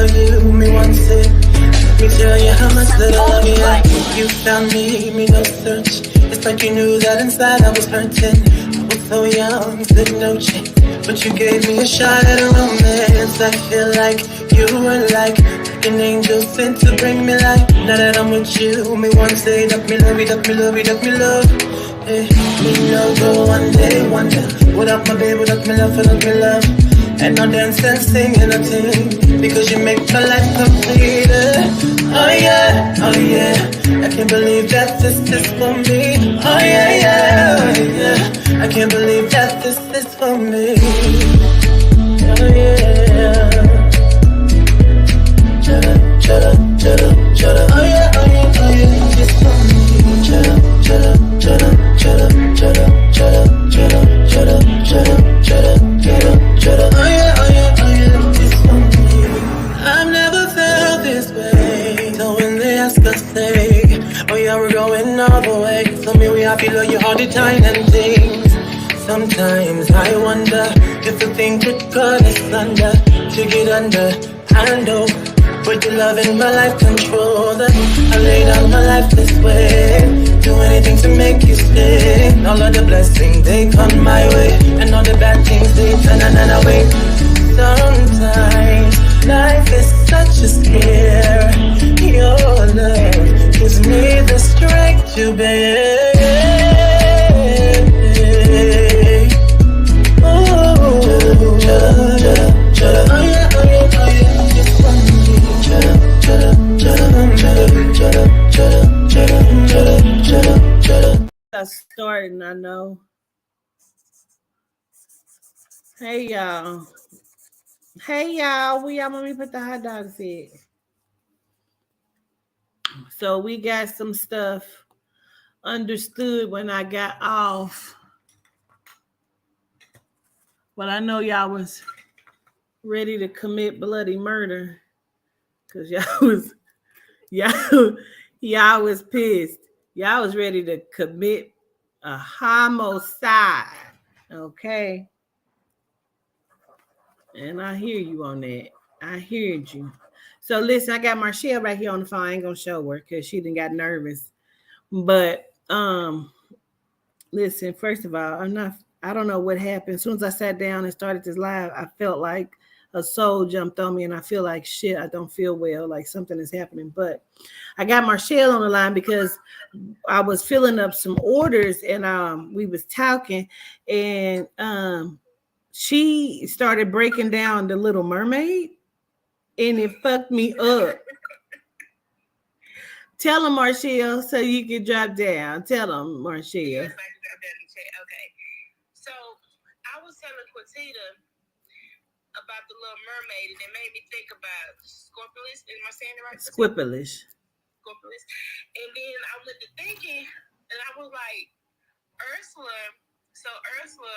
love you, me want it. Me tell you how much that I love you. You found me no search. It's like you knew that inside I was hurting. I was so young, said no chance, but you gave me a shot at a romance. I feel like you were like an angel sent to bring me light. Now that I'm with you, me want say that me love you, that me love you, that me love. Hey, me no go one day wonder without my baby, without me love, without me love. And I dance and sing and I sing because you make my life complete. Oh yeah, oh yeah. I can't believe that this is for me. Oh yeah, yeah, oh yeah. I can't believe that this is for me. Oh yeah. Chada, chada, chada, chada. Oh yeah, oh yeah, oh yeah. It's for me. Chada, chada, chada, chada, chada, chada, chada, chada, chada, chada, chada, chada. Oh yeah, oh yeah, oh yeah. It's for me. I've never felt this way. So when they ask us, say, oh yeah, we're going all the way. So me, we happy, love you all the time and things. Sometimes I wonder if the thing could cut us under to get under. I know, with your love in my life control that I lay down my life this way. Do anything to make you stay. All of the blessings they come my way, and all the bad things they turn away. Sometimes life is such a scare. Your love gives me the strength to bear. Starting, I know. Hey y'all. Hey y'all. Where y'all want me to put the hot dogs in? So we got some stuff understood when I got off. But I know y'all was ready to commit bloody murder. Cause y'all was pissed. Y'all was ready to commit a homicide. Okay. And I hear you on that. I heard you. So listen, I got Marshall right here on the phone. I ain't gonna show her because she done got nervous. But listen, first of all, I don't know what happened. As soon as I sat down and started this live, I felt like a soul jumped on me and I feel like shit, I don't feel well, like something is happening. But I got Marshall on the line because I was filling up some orders and we was talking and she started breaking down The Little Mermaid and it fucked me up. Tell them, Marshall, so you can drop down. Tell them, Marshall. Yes, I can drop down and check. Okay. So I was telling Quatita about The Little Mermaid, and it made me think about Scorpius. Am I saying it right? Squipperlish. And then I went to thinking, and I was like, Ursula. So Ursula,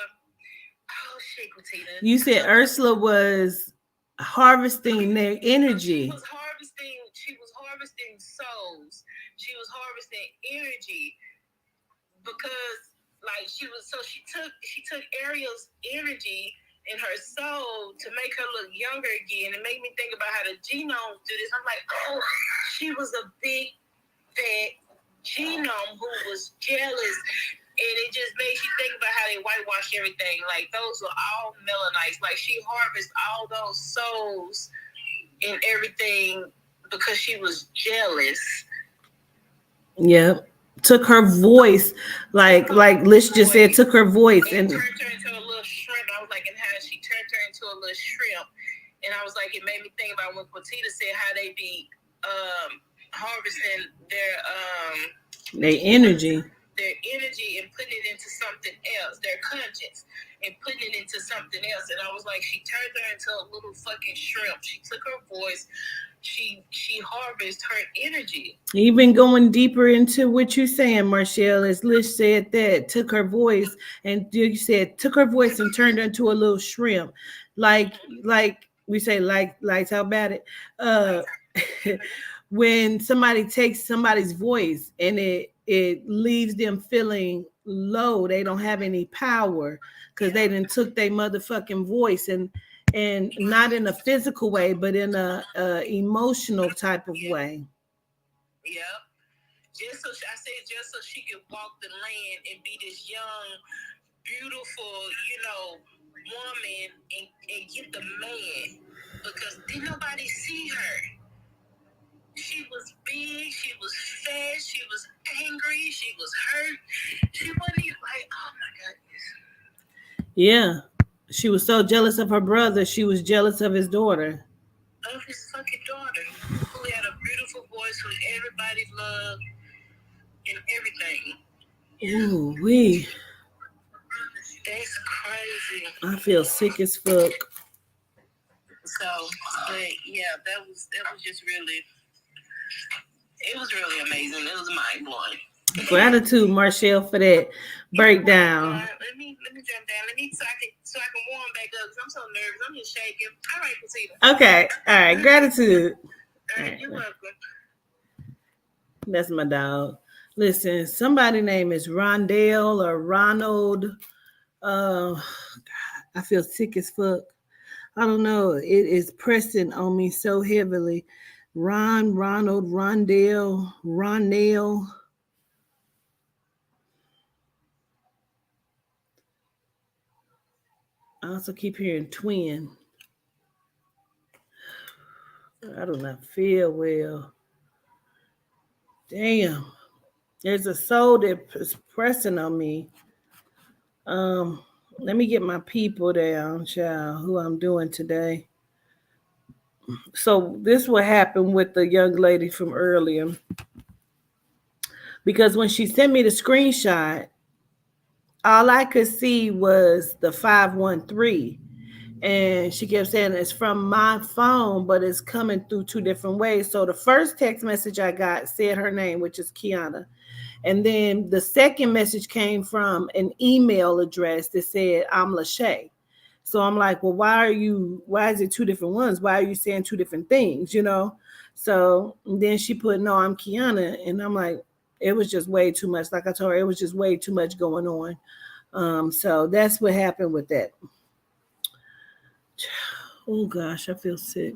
oh shit, Quatita. You said Ursula was harvesting their energy. She was harvesting souls. She was harvesting energy because like she took Ariel's energy in her soul to make her look younger again. It made me think about how the genomes do this. I'm like, oh, she was a big fat genome who was jealous. And it just makes you think about how they whitewash everything. Like those were all Melanites. Like she harvested all those souls and everything because she was jealous. Yep. Took her voice, like Lish just said, took her voice and turned her into a little shrimp. I was like, and how she turned her into a little shrimp. And I was like, it made me think about when Quatita said how they be harvesting their energy. Their energy and putting it into something else, their conscience, and putting it into something else. And I was like, she turned her into a little fucking shrimp. She took her voice, she harvested her energy. Even going deeper into what you're saying, Marshall, as Lish said that, took her voice, and you said took her voice and turned her into a little shrimp. Like we say, like how about it? When somebody takes somebody's voice and it leaves them feeling low, they don't have any power because they done took their motherfucking voice and and not in a physical way, but in a emotional type of way. Yep. I said just so she could walk the land and be this young, beautiful, woman and get the man because didn't nobody see her. She was big, she was fat, she was angry, she was hurt. She wasn't even like, oh my goodness. Yeah. She was so jealous of her brother, she was jealous of his daughter. Of his fucking daughter, who had a beautiful voice, who everybody loved and everything. Ooh, wee. That's crazy. I feel sick as fuck. So, but yeah, that was just really, it was really amazing. It was mind blowing. Gratitude, Marshall, for that breakdown. Let me jump down. So I can warm back up because I'm so nervous. I'm just shaking. All right, Christina. Okay, all right, gratitude. All right, you're welcome. That's my dog. Listen, somebody name is Rondell or Ronald. God, I feel sick as fuck. I don't know. It is pressing on me so heavily. Ronald, Rondell, Ronell. I also keep hearing twin. I do not feel well. Damn. There's a soul that is pressing on me. Let me get my people down, child, who I'm doing today. So this what happened with the young lady from earlier. Because when she sent me the screenshot, all I could see was the 513. And she kept saying it's from my phone, but it's coming through two different ways. So the first text message I got said her name, which is Kiana. And then the second message came from an email address that said, I'm Lachey. So I'm like, well, why is it two different ones? Why are you saying two different things, So then she put, no, I'm Kiana. And I'm like, it was just way too much. Like I told her, it was just way too much going on. So that's what happened with that. Oh, gosh, I feel sick.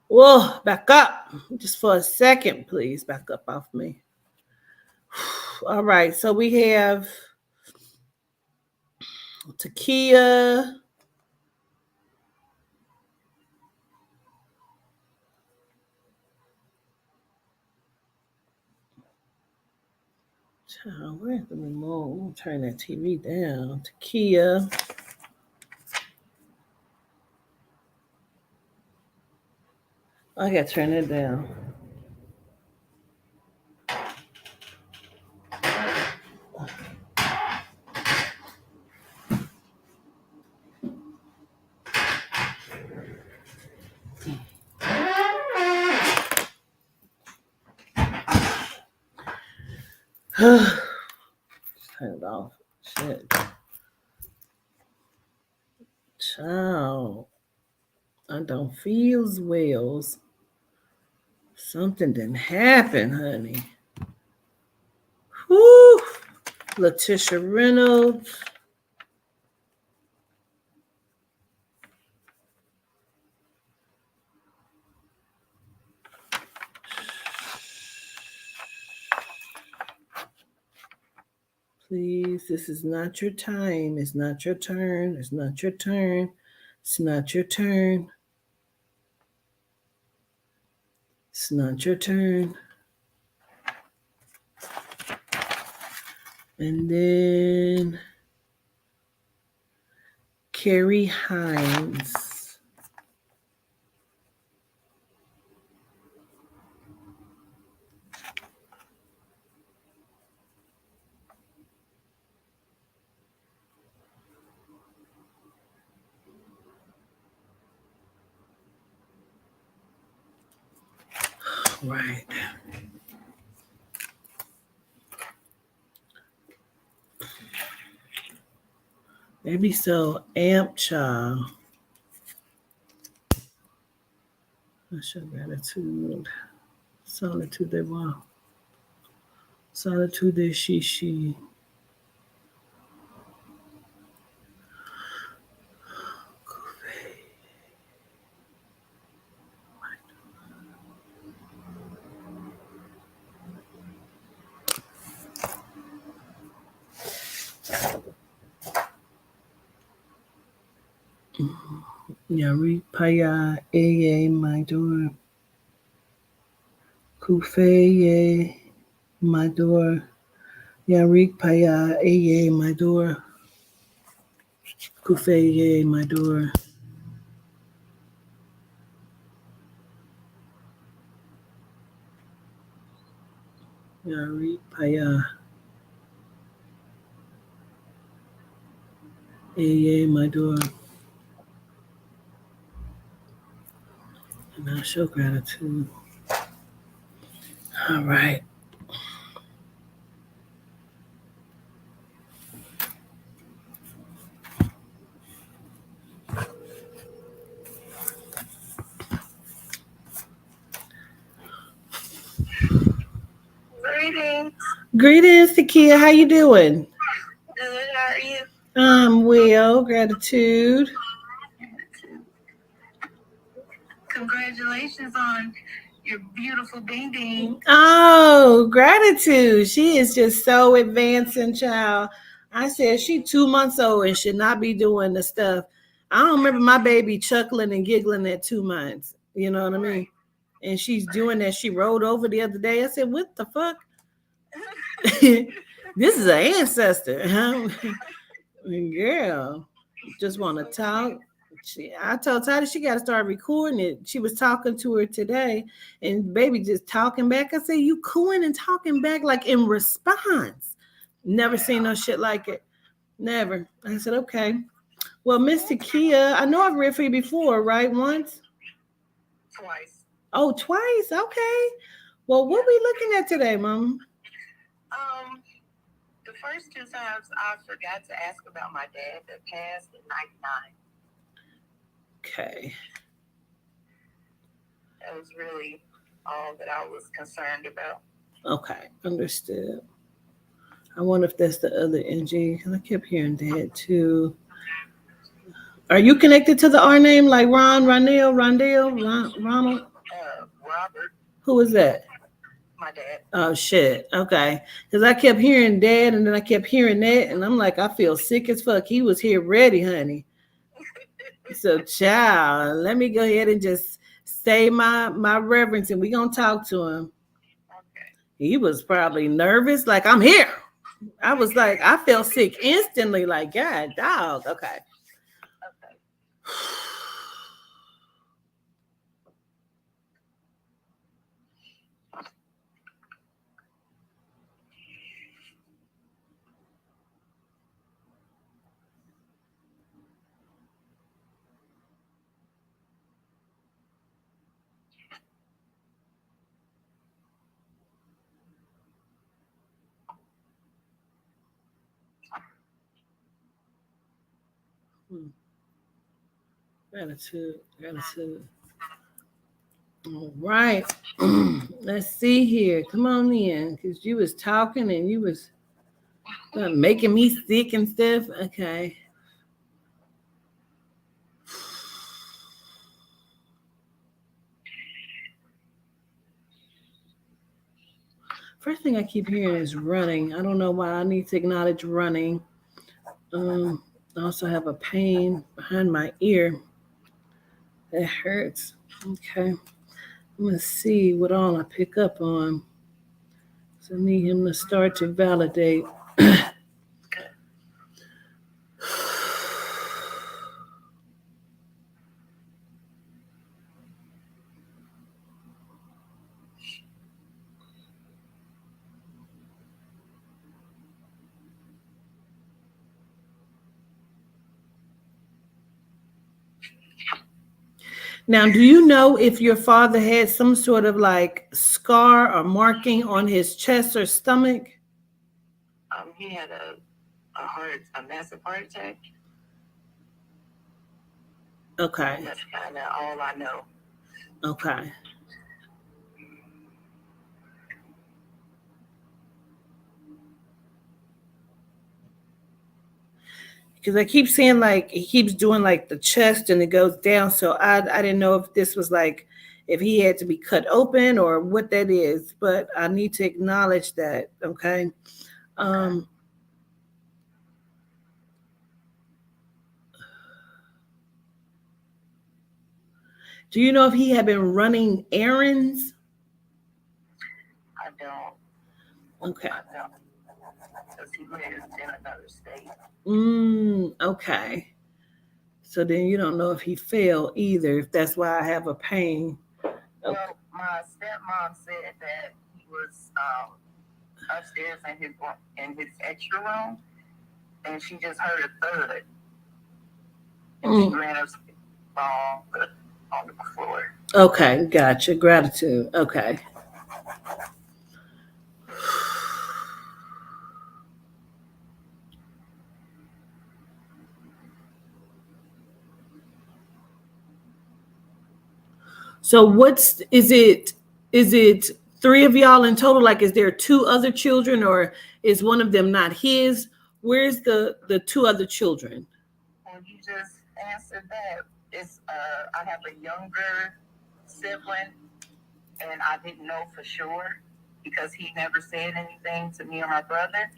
Whoa, back up. Just for a second, please. Back up off me. All right, so we have Teia. Where's the remote? I'm gonna turn that TV down. Teia. I gotta turn it down. Turn it off. Shit. Child. I don't feel well. Something didn't happen, honey. Whew. Letitia Reynolds. Please, this is not your time. It's not your turn. It's not your turn. It's not your turn. It's not your turn. And then Carrie Hines. Right. They be so amped, child. That's your gratitude. Solitude de moi. Solitude de she. Yari Paya Eye Mador Kufeye Mador Yarik Paya Eye Mador Kufeye Mador Yarik Paya Eye Mador. And I show gratitude. All right. Greetings. Greetings, Tekia. How you doing? Good. How are you? I'm well. Gratitude. Congratulations on your beautiful ding ding. Oh, gratitude. She is just so advancing, child. I said she 2 months old and should not be doing the stuff. I don't remember my baby chuckling and giggling at 2 months. You know what I mean? And she's doing that. She rolled over the other day. I said, what the fuck? This is an ancestor. Huh? Girl, just want to talk. I told Tati she got to start recording it. She was talking to her today, and baby just talking back. I said, "You cooing and talking back like in response." Never seen no shit like it. Never. I said, "Okay." Well, Miss Takia, I know I've read for you before, right? Once? Twice. Oh, twice. Okay. Well, what we looking at today, Mom? The first two times I forgot to ask about my dad that passed at 99. Okay. That was really all that I was concerned about. Okay. Understood. I wonder if that's the other NG because I kept hearing that too. Are you connected to the R name like Ron, Ronell, Rondell, Ronald? Robert, Who is that? my dad. Oh shit. Okay. Because I kept hearing dad and then I kept hearing that and I'm like, I feel sick as fuck. He was here ready, honey. So child, let me go ahead and just say my reverence and we gonna talk to him. Okay. He was probably nervous, like I'm here. I was like, I felt sick instantly, like, God, dog. Okay. Okay. Gratitude, gratitude. All right. Let's see here. Come on in, because you was talking and you was making me sick and stuff. Okay. First thing I keep hearing is running. I don't know why I need to acknowledge running. I also have a pain behind my ear. That hurts. Okay. I'm gonna see what all I pick up on. So I need him to start to validate. Now, do you know if your father had some sort of like scar or marking on his chest or stomach? He had a massive heart attack. Okay. That's kind of all I know. Okay. Because I keep seeing like he keeps doing like the chest and it goes down. So I didn't know if this was like if he had to be cut open or what that is, but I need to acknowledge that. Okay. Do you know if he had been running errands? I don't. Okay. I don't. Because he lives in another state. Okay. So then you don't know if he fell either, if that's why I have a pain. Okay. Well, my stepmom said that he was upstairs in his extra room, and she just heard a thud, and she ran upstairs on the floor. Okay, gotcha. Gratitude. Okay. So is it three of y'all in total? Like, is there two other children, or is one of them not his? Where's the two other children? Well, you just answered that. It's I have a younger sibling, and I didn't know for sure because he never said anything to me or my brother.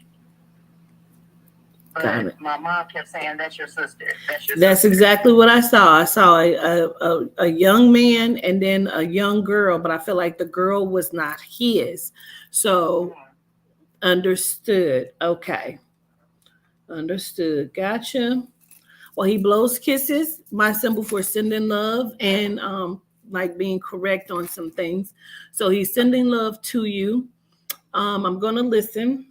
But my mom kept saying, "That's your sister. That's your That's sister." exactly what I saw. I saw a young man and then a young girl, but I feel like the girl was not his. So understood. Okay. Understood. Gotcha. Well, he blows kisses, my symbol for sending love and like being correct on some things. So he's sending love to you. I'm gonna listen.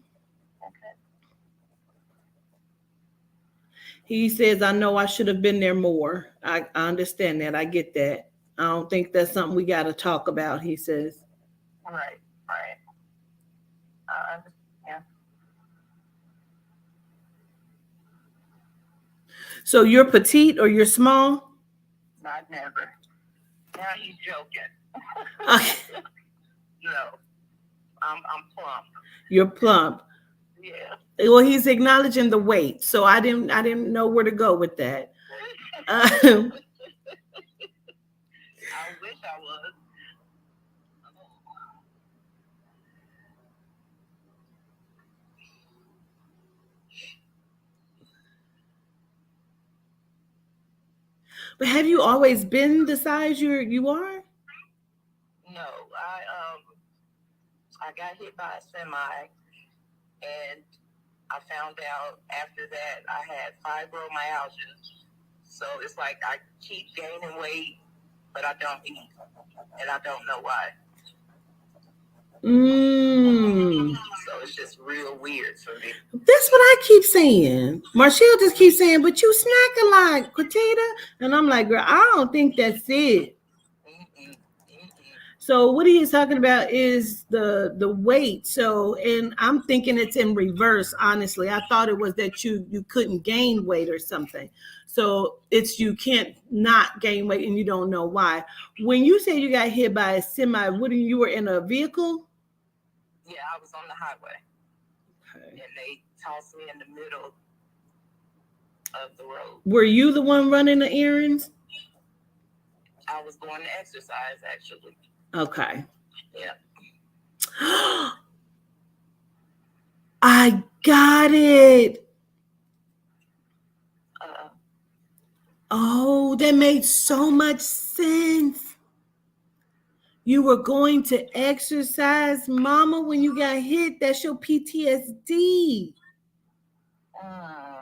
He says, I know I should have been there more. I understand that. I get that. I don't think that's something we got to talk about, he says. Right, right. I understand. So you're petite or you're small? Not never. Now he's joking. No, I'm plump. You're plump. Yeah. Well, he's acknowledging the weight, so I didn't know where to go with that. I wish I was. But have you always been the size you are? No, I got hit by a semi, and I found out after that I had fibromyalgia. So it's like I keep gaining weight, but I don't eat, and I don't know why. So it's just real weird for me. That's what I keep saying. Marshall just keeps saying, but you snack a lot, Quatita. And I'm like, girl, I don't think that's it. So what he is talking about is the weight. So, and I'm thinking it's in reverse, honestly. I thought it was that you couldn't gain weight or something. So it's you can't not gain weight and you don't know why. When you say you got hit by a semi, you were in a vehicle? Yeah, I was on the highway. Okay. And they tossed me in the middle of the road. Were you the one running the errands? I was going to exercise, actually. Okay. Yeah. I got it. Oh, that made so much sense. You were going to exercise, Mama, when you got hit. That's your PTSD. Oh.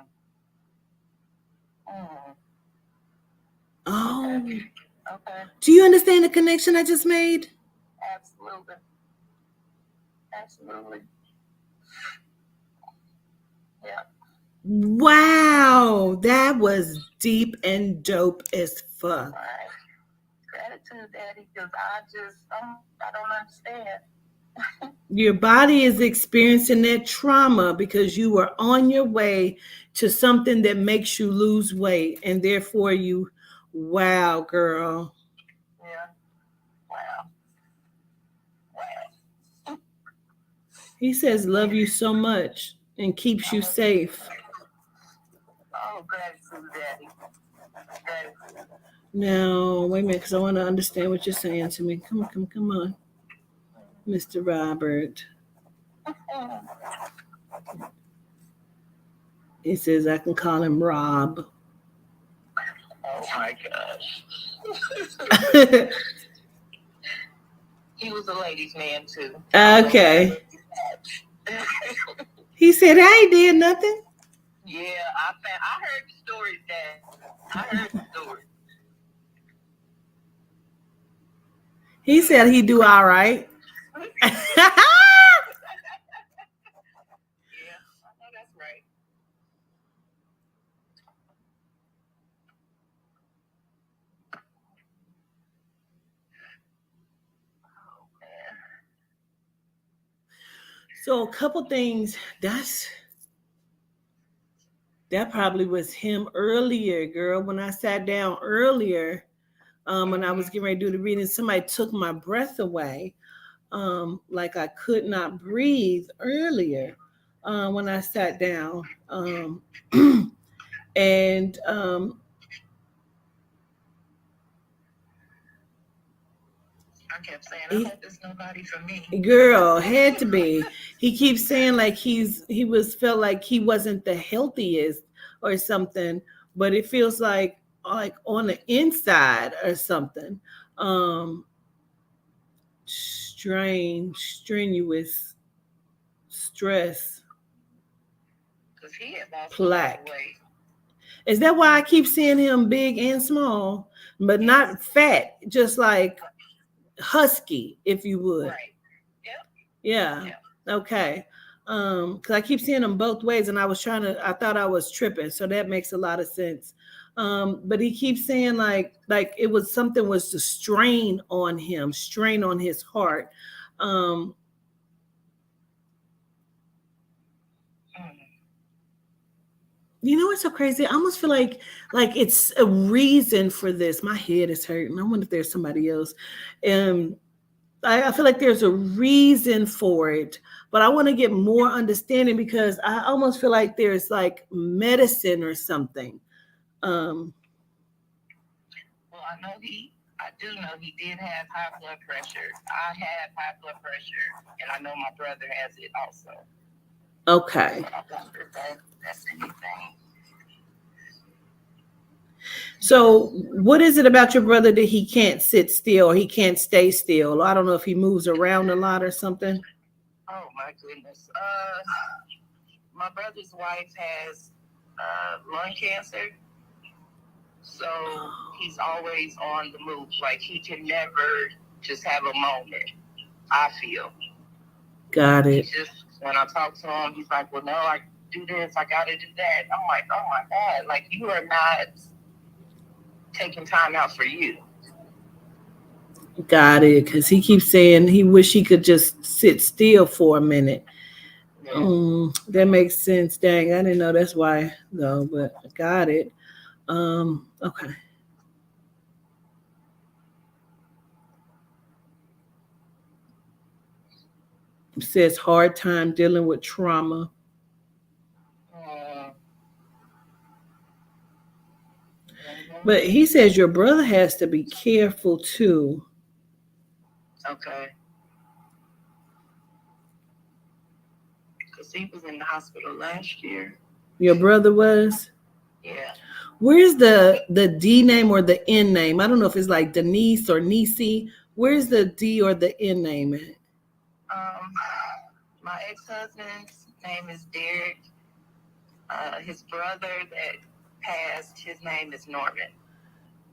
Okay. Do you understand the connection I just made? Absolutely. Absolutely. Yeah. Wow, that was deep and dope as fuck. All right. Gratitude, Daddy, because I don't understand. Your body is experiencing that trauma because you were on your way to something that makes you lose weight, and therefore wow, girl. Yeah. Wow. He says, love you so much and keeps you safe. Oh, gratitude, Daddy. Gratitude. Now, wait a minute, because I want to understand what you're saying to me. Come on. Mr. Robert. He says I can call him Rob. my gosh. He was a ladies' man too. Okay. He said I ain't did nothing. Yeah, I heard the stories, Dad. I heard the stories. He said he do all right. Yeah, I know that's right. Oh man. So a couple things. That probably was him earlier, girl. When I sat down earlier, when I was getting ready to do the reading, somebody took my breath away. Like I could not breathe earlier when I sat down. And I kept saying, I hope there's nobody for me. girl, had to be. He keeps saying like felt like he wasn't the healthiest or something, but it feels like on the inside or something. Strenuous stress. Because he had lost Plaque. weight. Is that why I keep seeing him big and small, but not fat, just like husky, if you would? Right. Yep. Yeah. Yep. Okay. Because I keep seeing him both ways, and I thought I was tripping, so that makes a lot of sense. But he keeps saying like it was something was the strain on him, strain on his heart. You know what's so crazy? I almost feel like it's a reason for this. My head is hurting. I wonder if there's somebody else. I feel like there's a reason for it, but I want to get more understanding because I almost feel like there's like medicine or something. Well, I do know he did have high blood pressure. I have high blood pressure, and I know my brother has it also. Okay. I wonder if that's anything. So what is it about your brother that he can't sit still or he can't stay still? I don't know if he moves around a lot or something. Oh my goodness. My brother's wife has lung cancer. So he's always on the move. Like he can never just have a moment, I feel. Got it. He's just, when I talk to him, he's like, well, no, I do this, I gotta do that. I'm like, oh my God, like you are not taking time out for you. Got it. Because he keeps saying he wish he could just sit still for a minute. Yeah. That makes sense. Dang, I didn't know that's why though, but I got it. Okay. It says hard time dealing with trauma. But he says your brother has to be careful too. Okay. Because he was in the hospital last year. Your brother was? Yeah. Where's the D name or the N name? I don't know if it's like Denise or Nisi. Where's the D or the N name at? My ex-husband's name is Derek. His brother that passed, his name is Norman.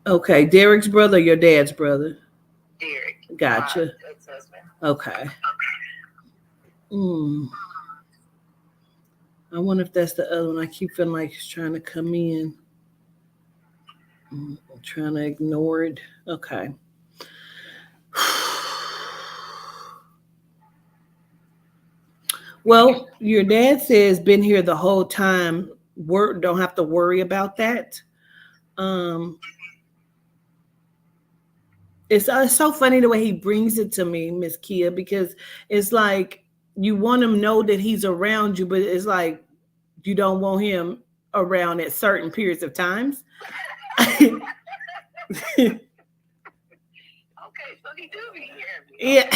Okay, Derek's brother or your dad's brother? Derek. Gotcha. My ex-husband. Okay. I wonder if that's the other one. I keep feeling like he's trying to come in. I'm trying to ignore it. Okay. Well, your dad says been here the whole time. Don't have to worry about that. It's so funny the way he brings it to me, Miss Kia, because it's like you want him to know that he's around you, but it's like you don't want him around at certain periods of times. Okay, so he do be here. Yeah.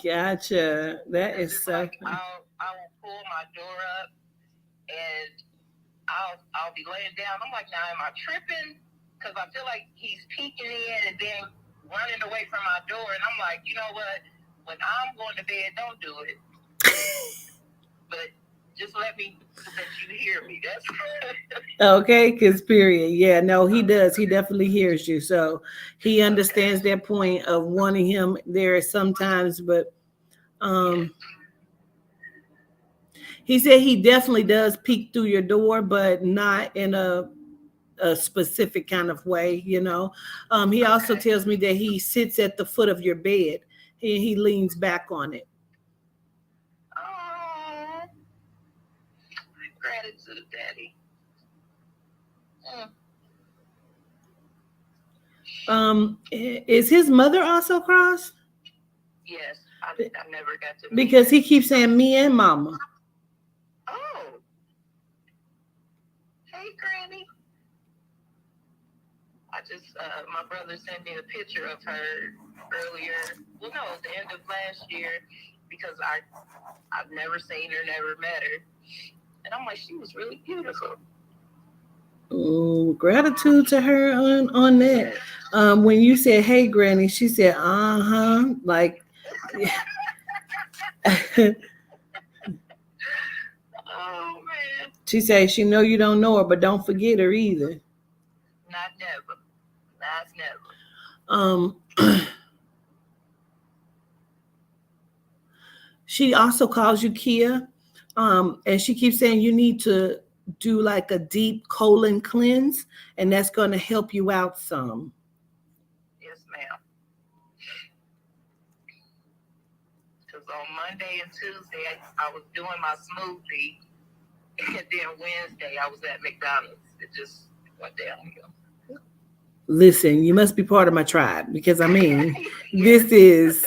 Gotcha. That is so funny. I will pull my door up and I'll be laying down. I'm like, now am I tripping? Because I feel like he's peeking in and then running away from my door. And I'm like, you know what? When I'm going to bed, don't do it. But just let you hear me. That's okay, because period. Yeah, no, he does. He definitely hears you. So he understands that point of wanting him there sometimes, but he said he definitely does peek through your door, but not in a specific kind of way, you know. He also tells me that he sits at the foot of your bed and he leans back on it. Oh, gratitude, Daddy. Is his mother also crossed? Yes, I never got to. Because he keeps saying me and mama. Oh, hey, Granny. I just, my brother sent me a picture of her earlier. Well, no, the end of last year, because I've never seen her, never met her, and I'm like, she was really beautiful. Gratitude to her on that. When you said, "Hey, Granny," she said, like. Oh man. She said she know you don't know her, but don't forget her either. Not never. Not never. She also calls you Kia, and she keeps saying you need to do like a deep colon cleanse, and that's going to help you out some. Yes, ma'am. Because on Monday and Tuesday, I was doing my smoothie, and then Wednesday, I was at McDonald's. It just went downhill. Listen, you must be part of my tribe because I mean, this is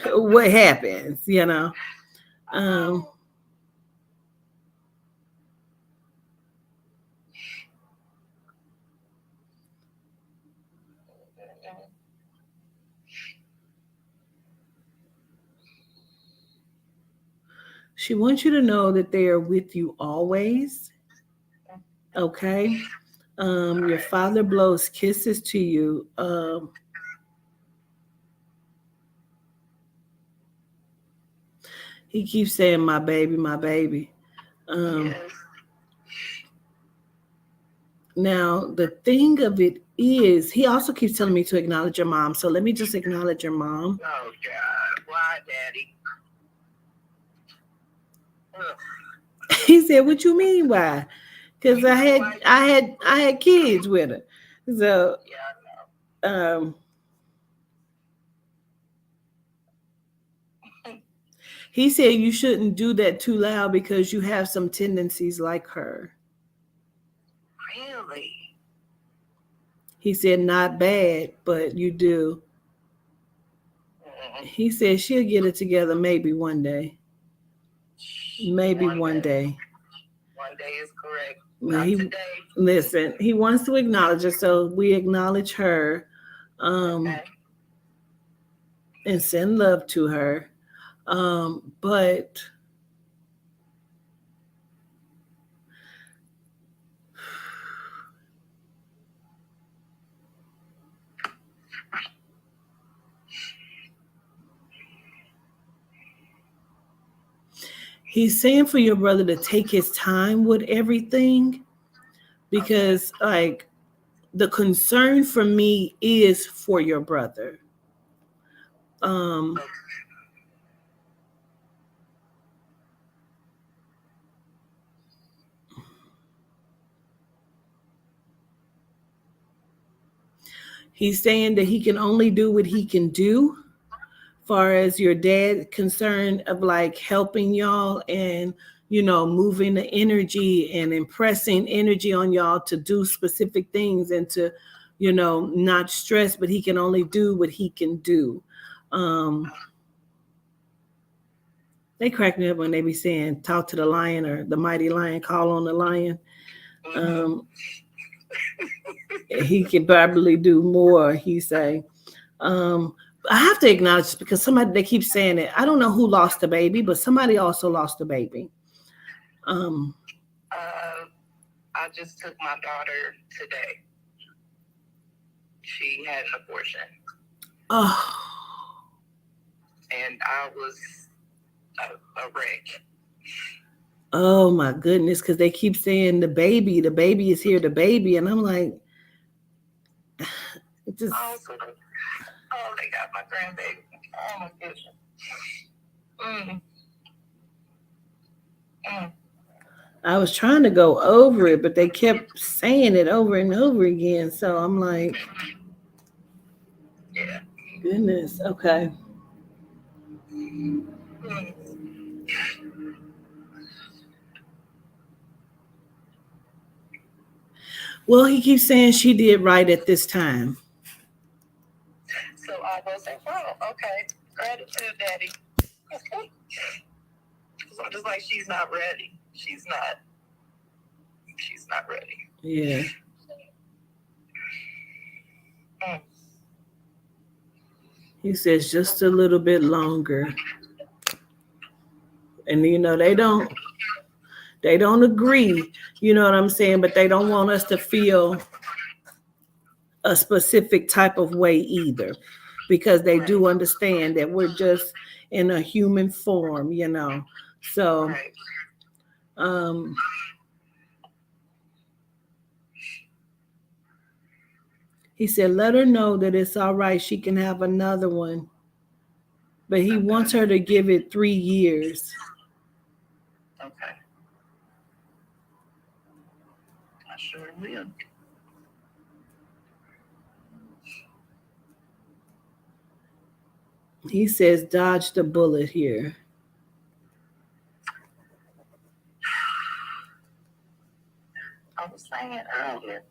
what happens, you know. She wants you to know that they are with you always. Okay. Your father blows kisses to you. He keeps saying, my baby, my baby. Yes. Now, the thing of it is, he also keeps telling me to acknowledge your mom. So let me just acknowledge your mom. Oh, God. Why, Daddy? He said, what you mean, why? Because I had kids with her. So, he said you shouldn't do that too loud because you have some tendencies like her. Really? He said, not bad, but you do. He said she'll get it together maybe one day. Maybe one day. One day is correct. Not today. Listen, he wants to acknowledge her, so we acknowledge her, and send love to her. But he's saying for your brother to take his time with everything because, like, the concern for me is for your brother. He's saying that he can only do what he can do, far as your dad concerned, of like helping y'all and, you know, moving the energy and impressing energy on y'all to do specific things and to, you know, not stress, but he can only do what he can do. They crack me up when they be saying, talk to the lion or the mighty lion, call on the lion. He can probably do more, he say. I have to acknowledge this because they keep saying it. I don't know who lost the baby, but somebody also lost the baby. I just took my daughter today. She had an abortion. Oh. And I was a wreck. Oh my goodness, because they keep saying the baby is here, the baby, and I'm like, it just. Oh, they got my grandbaby. Oh my goodness. I was trying to go over it, but they kept saying it over and over again. So I'm like, yeah. Goodness. Okay. Well, he keeps saying she did right at this time. So I was like, oh, okay. Gratitude, Daddy. So I'm just like, she's not ready. She's not ready. Yeah. He says just a little bit longer. And you know, they don't agree, you know what I'm saying, but they don't want us to feel a specific type of way either, because they do understand that we're just in a human form, you know. So he said, let her know that it's all right. She can have another one. But he wants her to give it 3 years. Okay. I sure will. He says, dodge the bullet here. I was saying earlier.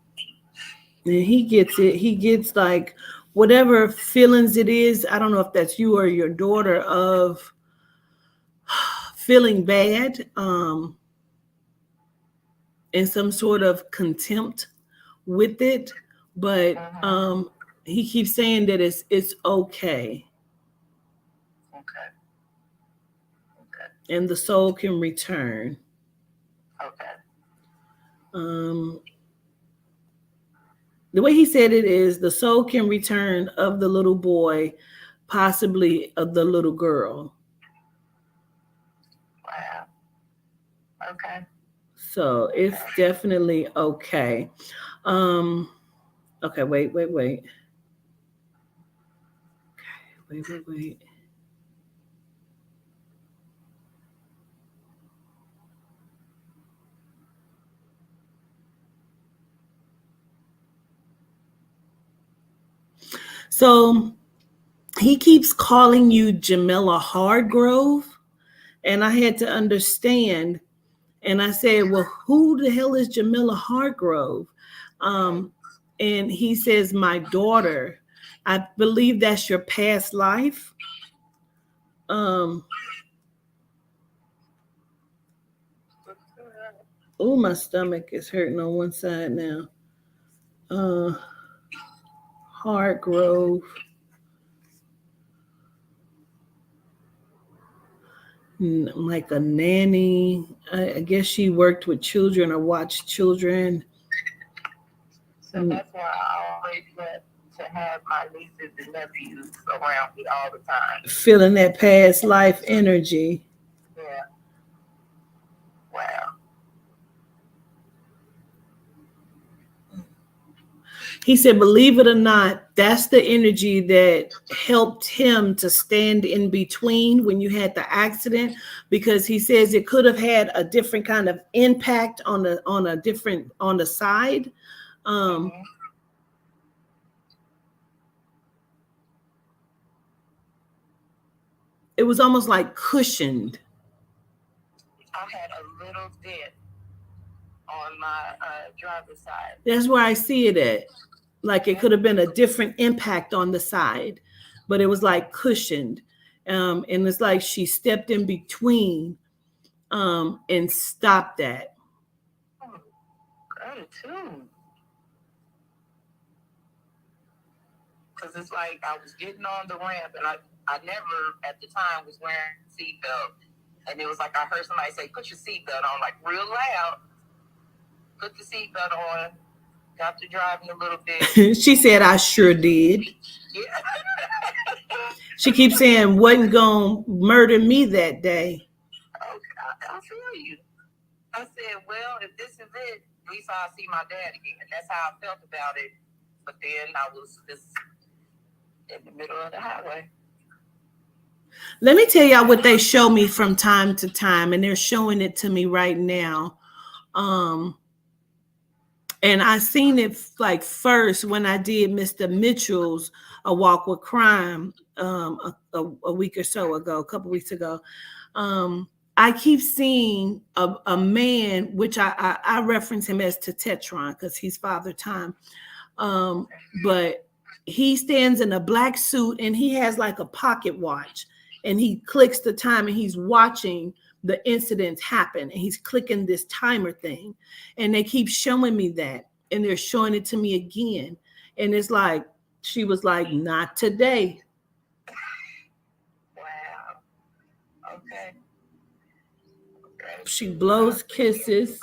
And he gets it. He gets like whatever feelings it is. I don't know if that's you or your daughter, of feeling bad, and some sort of contempt with it. But he keeps saying that it's okay. Okay. And the soul can return. Okay. The way he said it is, the soul can return of the little boy, possibly of the little girl. Wow. Okay. So it's definitely okay. Okay, wait. Okay, wait. So he keeps calling you Jamila Hardgrove, and I had to understand. And I said, well, who the hell is Jamila Hardgrove? And he says, my daughter. I believe that's your past life. Oh, my stomach is hurting on one side now. Hardgrove. Like a nanny. I guess she worked with children or watched children. So that's why I always want to have my nieces and nephews around me all the time. Feeling that past life energy. Yeah. Wow. He said, believe it or not, that's the energy that helped him to stand in between when you had the accident, because he says it could have had a different kind of impact on the side. It was almost like cushioned. I had a little dent on my driver's side. That's where I see it at. Like it could have been a different impact on the side, but it was like cushioned. And it's like she stepped in between and stopped that. Oh, gratitude. because it's like I was getting on the ramp, and I never at the time was wearing a seatbelt, and it was like I heard somebody say, "Put your seatbelt on," like real loud. Put the seatbelt on. Got to driving a little bit. She said, "I sure did." Yeah. She keeps saying, "Wasn't gonna murder me that day." Okay, I feel you. I said, well, if this is it, at least I'll see my dad again. That's how I felt about it. But then I was just in the middle of the highway. Let me tell y'all what they show me from time to time, and they're showing it to me right now. And I seen it like first when I did Mr. Mitchell's A Walk with Crime a week or so ago, a couple weeks ago. I keep seeing a man, which I reference him as Tetron because he's Father Time. But he stands in a black suit and he has like a pocket watch and he clicks the time and he's watching the incidents happen and he's clicking this timer thing. And they keep showing me that and they're showing it to me again. And it's like, she was like, not today. Wow. Okay. She blows kisses.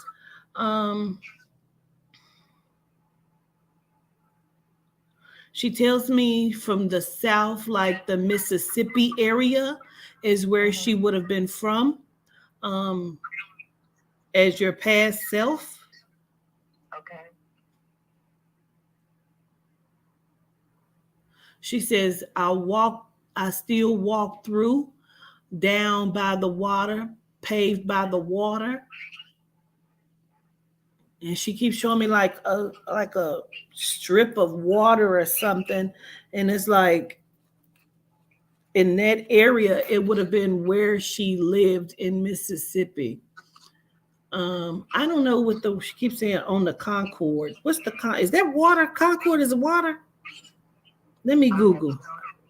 She tells me from the South, like the Mississippi area is where she would have been from, as your past self. Okay. She says, I still walk through, down by the water, paved by the water. And she keeps showing me like a strip of water or something. And it's like in that area, it would have been where she lived in Mississippi. I don't know what she keeps saying on the Concord. What's is that water? Concord is water? Let me Google.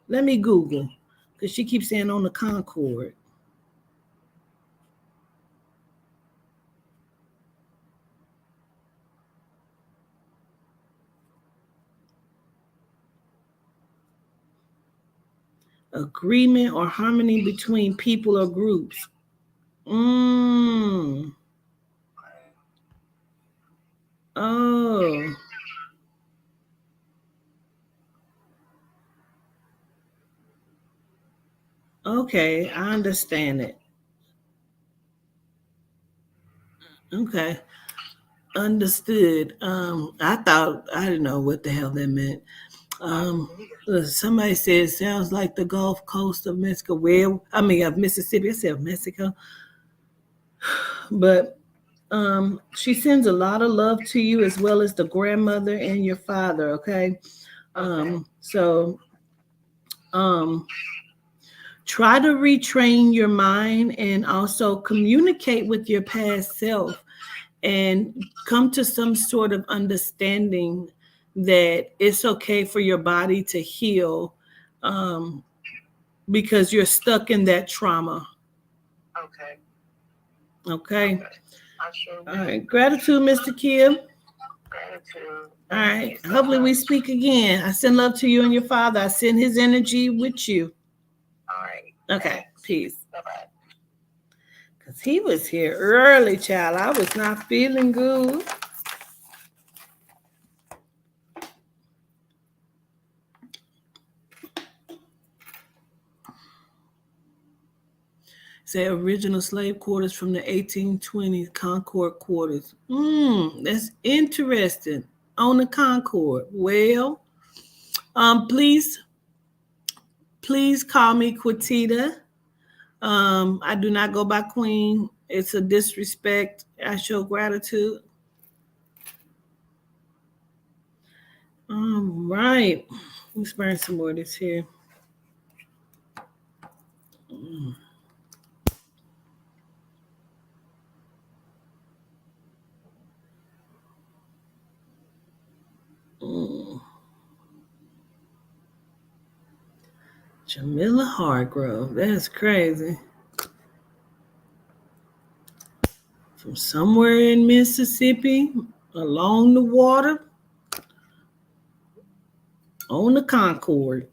Because she keeps saying on the Concord. Agreement or harmony between people or groups. Oh. Okay, I understand it. Okay. Understood. I didn't know what the hell that meant. Somebody said sounds like the Gulf Coast of Mexico. Of Mississippi. I said Mexico. But she sends a lot of love to you as well as the grandmother and your father. Okay. So try to retrain your mind and also communicate with your past self and come to some sort of understanding that it's okay for your body to heal because you're stuck in that trauma. Okay. Okay. Sure. All right. Gratitude, Mr. Kim. Gratitude. All right. Hopefully we speak again. I send love to you and your father. I send his energy with you. All right. Okay. Thanks. Peace. Bye-bye. Because he was here early, child. I was not feeling good. Say original slave quarters from the 1820s, Concord quarters. That's interesting. On the Concord. Well, please call me Quatita. I do not go by Queen. It's a disrespect. I show gratitude. All right. Let's burn some more of this here. Jamila Hargrove. That's crazy. From somewhere in Mississippi, along the water, On the Concord.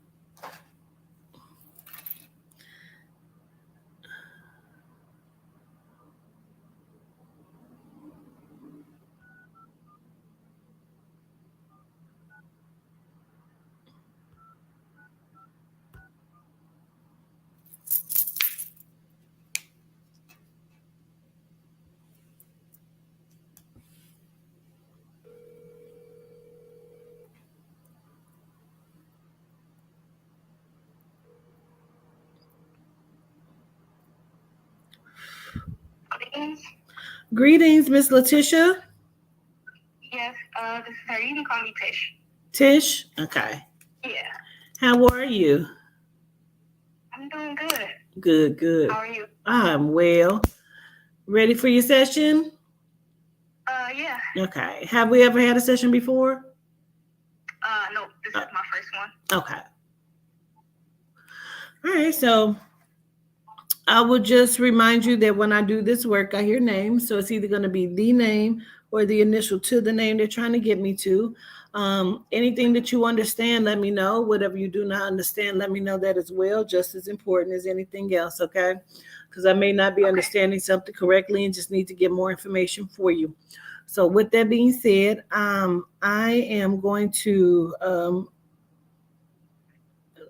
Greetings, Miss Letitia. Yes, this is her. You can call me Tish. Tish? Okay. Yeah. How are you? I'm doing good. Good, good. How are you? I'm well. Ready for your session? Yeah. Okay. Have we ever had a session before? No, this is my first one. Okay. All right, so I will just remind you that when I do this work, I hear names. So it's either going to be the name or the initial to the name they're trying to get me to. Anything that you understand, let me know. Whatever you do not understand, let me know that as well. Just as important as anything else, okay? Because I may not be understanding something correctly and just need to get more information for you. So with that being said, I am going to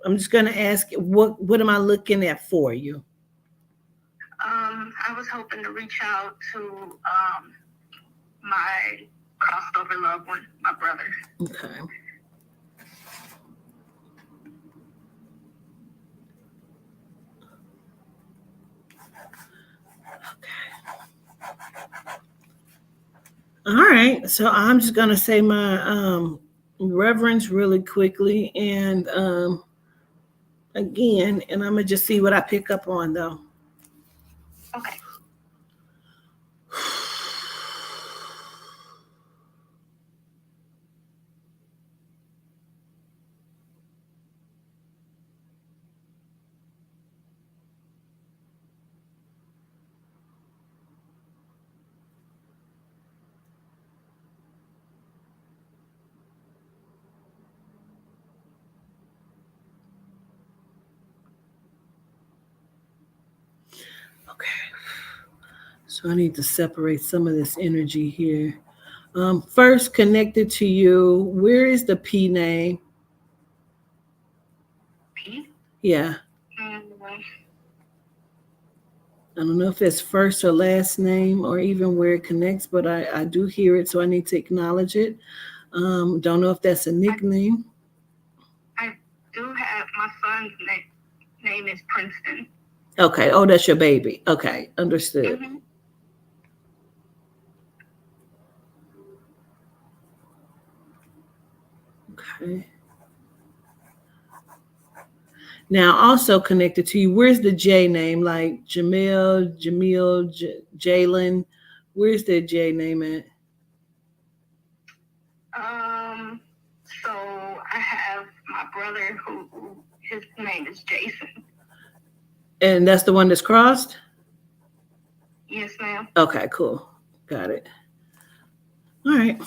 I'm just going to ask what am I looking at for you? I was hoping to reach out to my crossed over loved one, my brother. Okay. All right. So I'm just going to say my reverence really quickly and again, and I'm going to just see what I pick up on though. Okay. So I need to separate some of this energy here. First, connected to you, where is the P name? P? Yeah. I don't know if it's first or last name or even where it connects, but I do hear it, so I need to acknowledge it. Don't know if that's a nickname. I do have my son's name is Princeton. Okay. Oh, that's your baby. Okay. Understood. Mm-hmm. Okay. Now, also connected to you, where's the J name? Like Jamil, Jalen. Where's the J name at? So I have my brother who his name is Jason. And that's the one that's crossed? Yes, ma'am. Okay, cool. Got it. All right.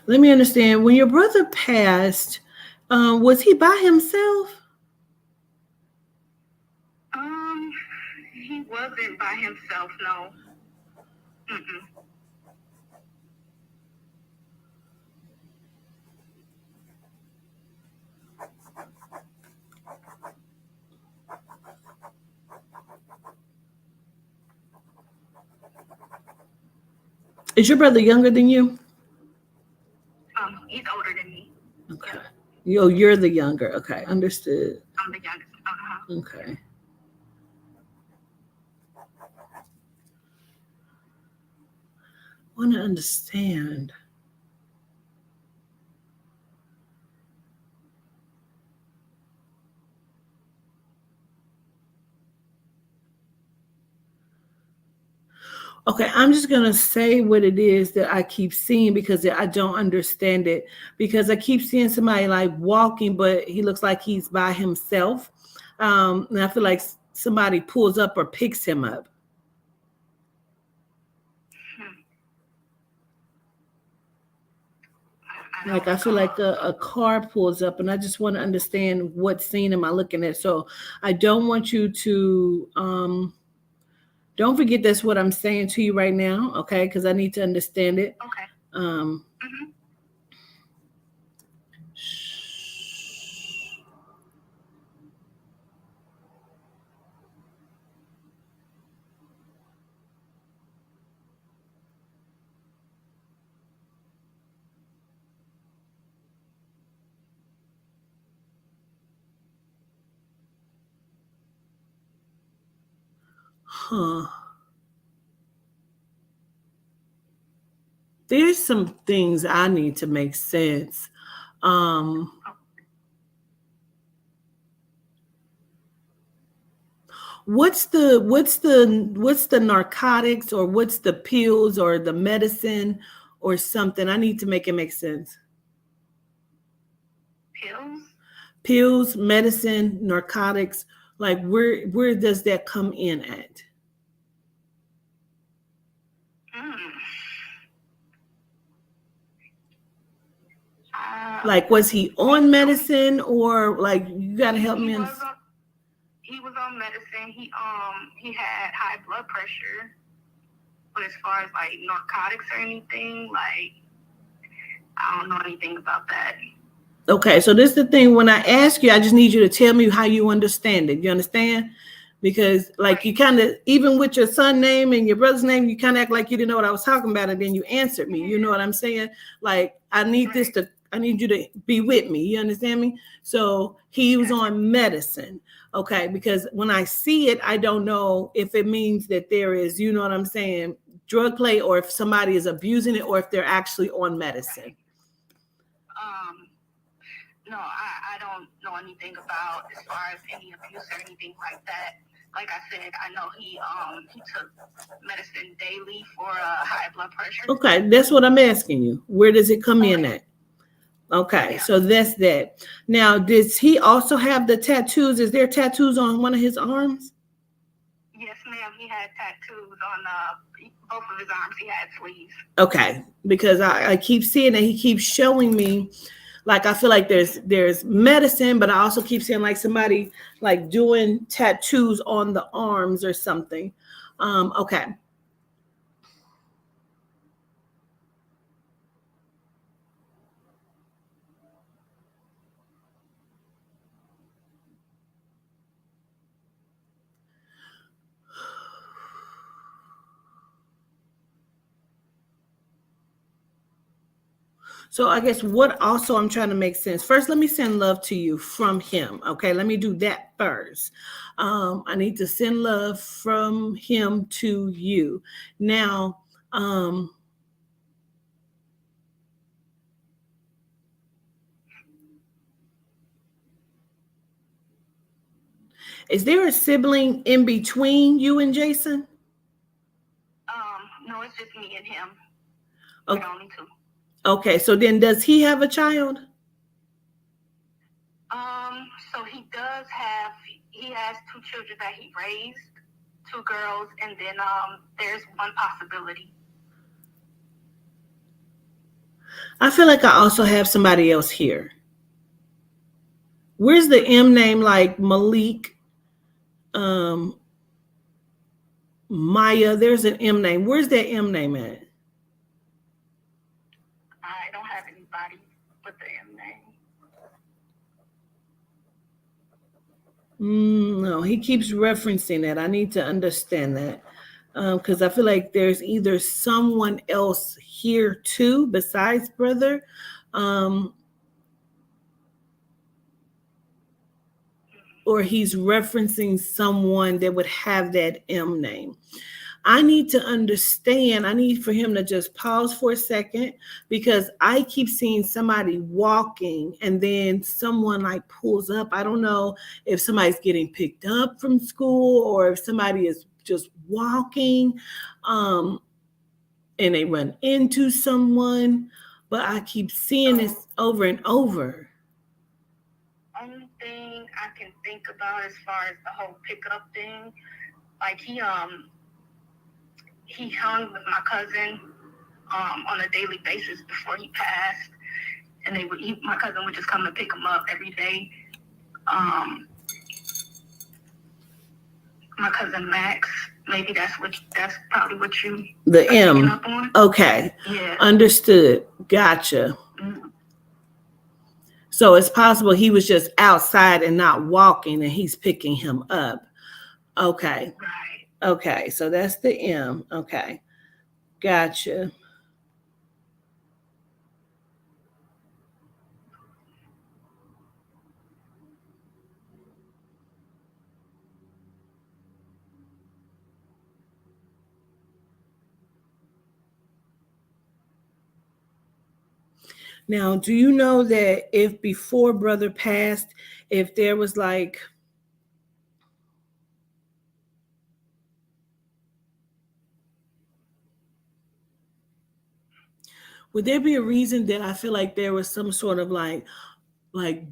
Let me understand. When your brother passed, was he by himself? He wasn't by himself, no. Mm-mm. Is your brother younger than you? He's older than me. Okay. You're the younger. Okay, understood. I'm the youngest. Okay. Want to understand. Okay, I'm just gonna say what it is that I keep seeing because I don't understand it. Because I keep seeing somebody like walking, but he looks like he's by himself, and I feel like somebody pulls up or picks him up. I Like don't I feel like recall. a car pulls up, and I just want to understand what scene am I looking at. So I don't want you to don't forget that's what I'm saying to you right now, okay? Because I need to understand it. Okay. Um, Mm-hmm. huh. There's some things I need to make sense. Um, what's the narcotics or what's the pills or the medicine or something? I need to make it make sense. Pills? Pills, medicine, narcotics, like where does that come in at? Mm. Like was he on The only medicine or like you gotta help he me was on he was on medicine. He had high blood pressure, but as far as like narcotics or anything, like I don't know anything about that. Okay, so this is the thing. When I ask you, I just need you to tell me how you understand it. You understand? Because like you Right. kind of even with your son name and your brother's name, you kind of act like you didn't know what I was talking about, and then you answered me. You know what I'm saying? Like I need you to be with me. You understand me? So he was Gotcha. on medicine. Okay, because when I see it, I don't know if it means that there is, you know what I'm saying, drug play, or if somebody is abusing it, or if they're actually on medicine. Um, no, I don't know anything about as far as any abuse or anything like that. Like I said, I know he took medicine daily for high blood pressure. Okay, that's what I'm asking you. Where does it come in Okay. at? Okay, Yeah. so that's that. Now, does he also have the tattoos? Is there tattoos on one of his arms? Yes, ma'am. He had tattoos on both of his arms. He had sleeves. Okay, because I keep seeing that he keeps showing me like I feel like there's medicine, but I also keep seeing like somebody like doing tattoos on the arms or something. Okay. So I guess what also I'm trying to make sense. First, let me send love to you from him. Okay, let me do that first. I need to send love from him to you. Now, is there a sibling in between you and Jason? No, it's just me and him. Okay, We're only two. okay, so then does he have a child? So he has two children that he raised, two girls, and then there's one possibility. I feel like I also have somebody else here. Where's the M name like Malik? Um, Maya, there's an M name. Where's that M name at? I don't have anybody with the M name. No, he keeps referencing that. I need to understand that because I feel like there's either someone else here too besides brother, um, or he's referencing someone that would have that M name. I need to understand. I need for him to just pause for a second because I keep seeing somebody walking and then someone like pulls up. I don't know if somebody's getting picked up from school or if somebody is just walking, and they run into someone, but I keep seeing this over and over. Only thing I can think about as far as the whole pickup thing, like he hung with my cousin on a daily basis before he passed, and my cousin would just come and pick him up every day. My cousin Max, maybe that's probably what you the M. picking up on. Okay. Yeah. Understood. Gotcha. Mm-hmm. So it's possible he was just outside and not walking, and he's picking him up. Okay. Right. Okay. So that's the M. Okay. Gotcha. Now, do you know that if before brother passed, if there was like, would there be a reason that I feel like there was some sort of like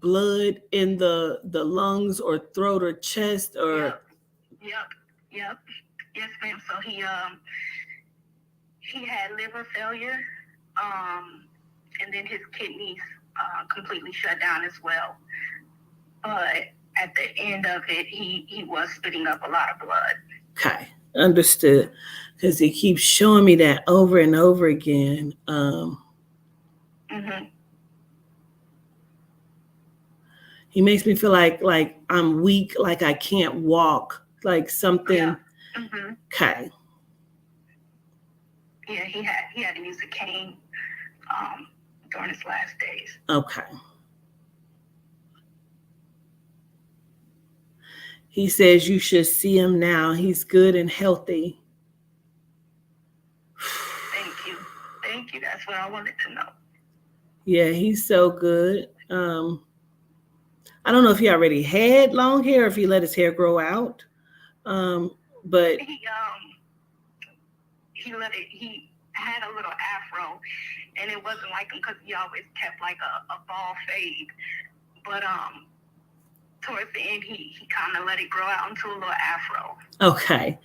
blood in the lungs or throat or chest or? Yep. Yes, ma'am. So he had liver failure, and then his kidneys completely shut down as well. But at the end of it, he was spitting up a lot of blood. Okay, understood. Because he keeps showing me that over and over again. He makes me feel like I'm weak, like I can't walk, like something. Yeah. Okay. Yeah, he had to use a cane during his last days. Okay. He says you should see him now. He's good and healthy. Thank you. That's what I wanted to know. Yeah, he's so good. I don't know if he already had long hair or if he let his hair grow out. But he had a little afro, and it wasn't like him because he always kept like a ball fade. But towards the end, he kind of let it grow out into a little afro. Okay.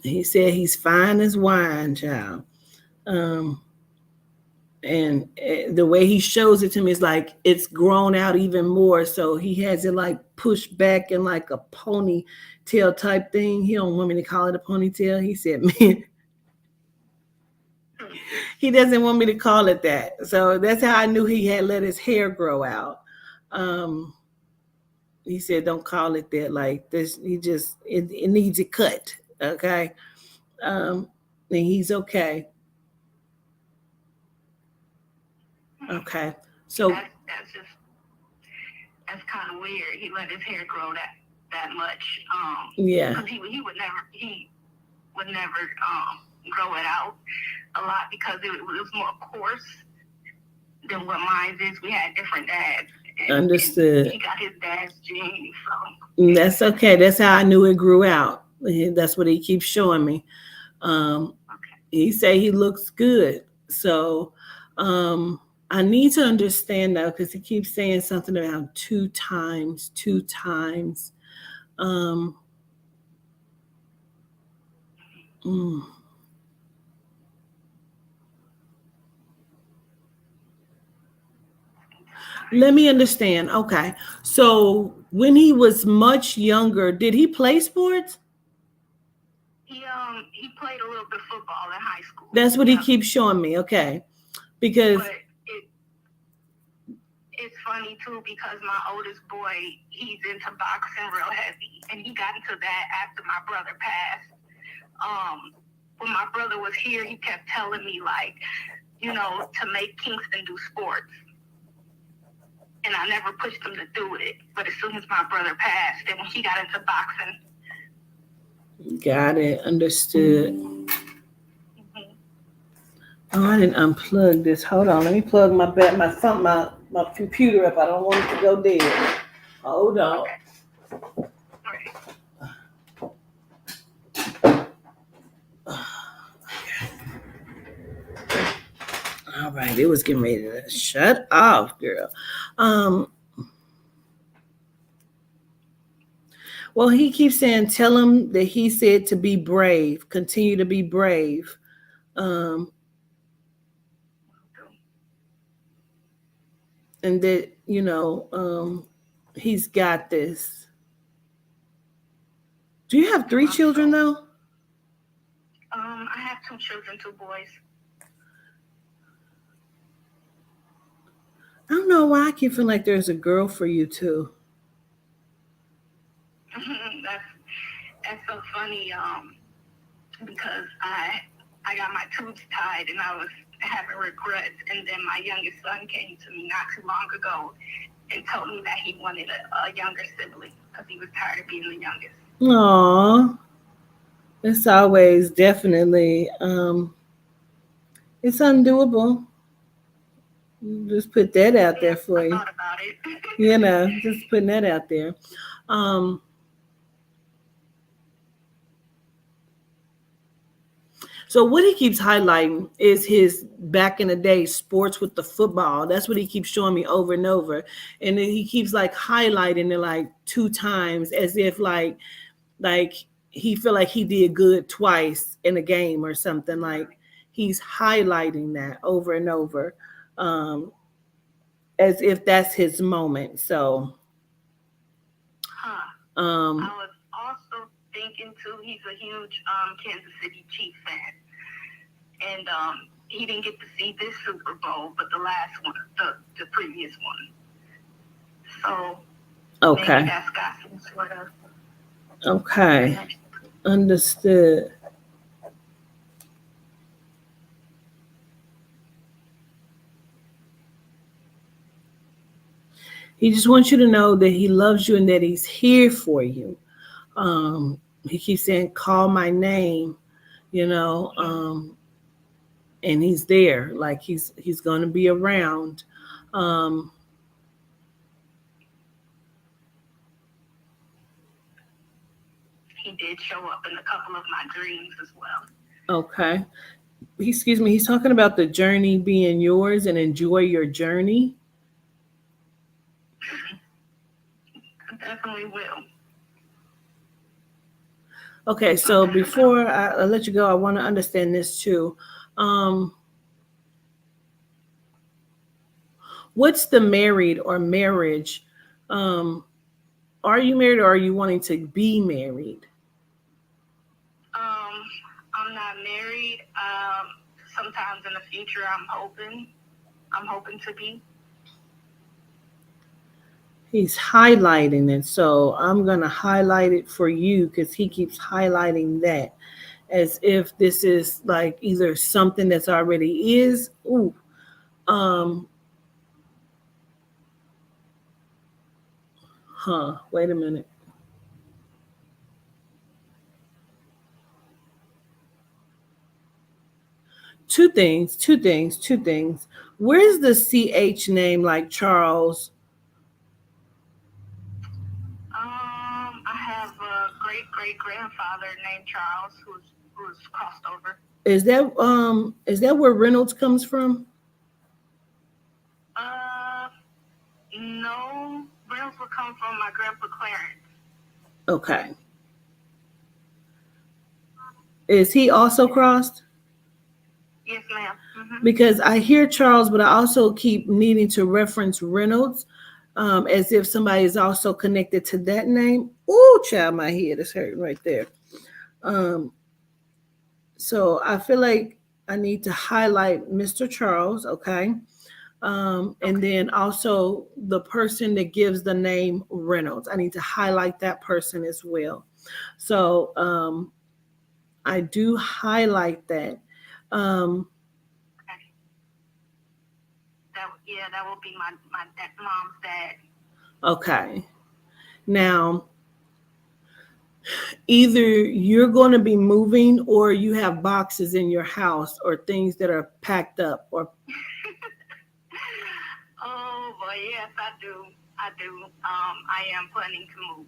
He said he's fine as wine, child. And the way he shows it to me is like it's grown out even more. So he has it like pushed back in like a ponytail type thing. He don't want me to call it a ponytail. He said, man, he doesn't want me to call it that. So that's how I knew he had let his hair grow out. He said, don't call it that. Like this, it needs a cut. Okay. And he's okay. Okay, so that's kind of weird. He let his hair grow that much. Yeah, because he would never grow it out a lot because it was more coarse than what mine is. We had different dads. Understood. And he got his dad's genes, so that's okay. That's how I knew it grew out. That's what he keeps showing me. Okay. He say he looks good, so I need to understand though, because he keeps saying something about two times. Let me understand. Okay. So when he was much younger, did he play sports? He played a little bit of football in high school. That's what he keeps showing me. Okay. Because but it's funny too because my oldest boy, he's into boxing real heavy, and he got into that after my brother passed. When my brother was here, he kept telling me like, to make Kingston do sports. And I never pushed him to do it. But as soon as my brother passed, and when he got into boxing. Got it. Understood. Oh, I didn't unplug this. Hold on. Let me plug my my computer up. I don't want it to go dead. Hold on. Okay. All right, it was getting ready to shut off, girl. Well, he keeps saying, tell him that he said to be brave, continue to be brave. And that, he's got this. Do you have 3 children though? I have 2 children, 2 boys. I don't know why I keep feeling like there's a girl for you too. That's so funny. Because I got my tubes tied and I was having regrets, and then my youngest son came to me not too long ago and told me that he wanted a younger sibling because he was tired of being the youngest. Aww. It's always definitely it's undoable. Just put that out there for you. I thought about it. Just putting that out there. So what he keeps highlighting is his back in the day sports with the football. That's what he keeps showing me over and over. And then he keeps like highlighting it like 2 times as if like he feel like he did good twice in a game or something. Like he's highlighting that over and over. As if that's his moment. So I was also thinking too, he's a huge Kansas City Chiefs fan. And he didn't get to see this Super Bowl, but the last one, the previous one. So okay. maybe that's got some sort of okay. Understood. He just wants you to know that he loves you and that he's here for you. He keeps saying, call my name, and he's there. Like he's going to be around. He did show up in a couple of my dreams as well. Okay. Excuse me. He's talking about the journey being yours and enjoy your journey. Definitely will. Okay, so before I let you go, I want to understand this too. What's the married or marriage? Are you married or are you wanting to be married? I'm not married. Sometimes in the future, I'm hoping to be. He's highlighting it. So I'm going to highlight it for you because he keeps highlighting that as if this is like either something that's already is. Ooh. Wait a minute. Two things. Where's the CH name like Charles? I have a great grandfather named Charles who's crossed over. Is that where Reynolds comes from? No, Reynolds would come from my grandpa Clarence. Okay. Is he also crossed? Yes, ma'am. Mm-hmm. Because I hear Charles, but I also keep needing to reference Reynolds, as if somebody is also connected to that name. Ooh, child, my head is hurting right there. So I feel like I need to highlight Mr. Charles, okay? And then also the person that gives the name Reynolds. I need to highlight that person as well. So I do highlight that. That will be my mom's dad. Okay. Now, either you're going to be moving or you have boxes in your house or things that are packed up or Oh boy, yes, I do. I do. I am planning to move.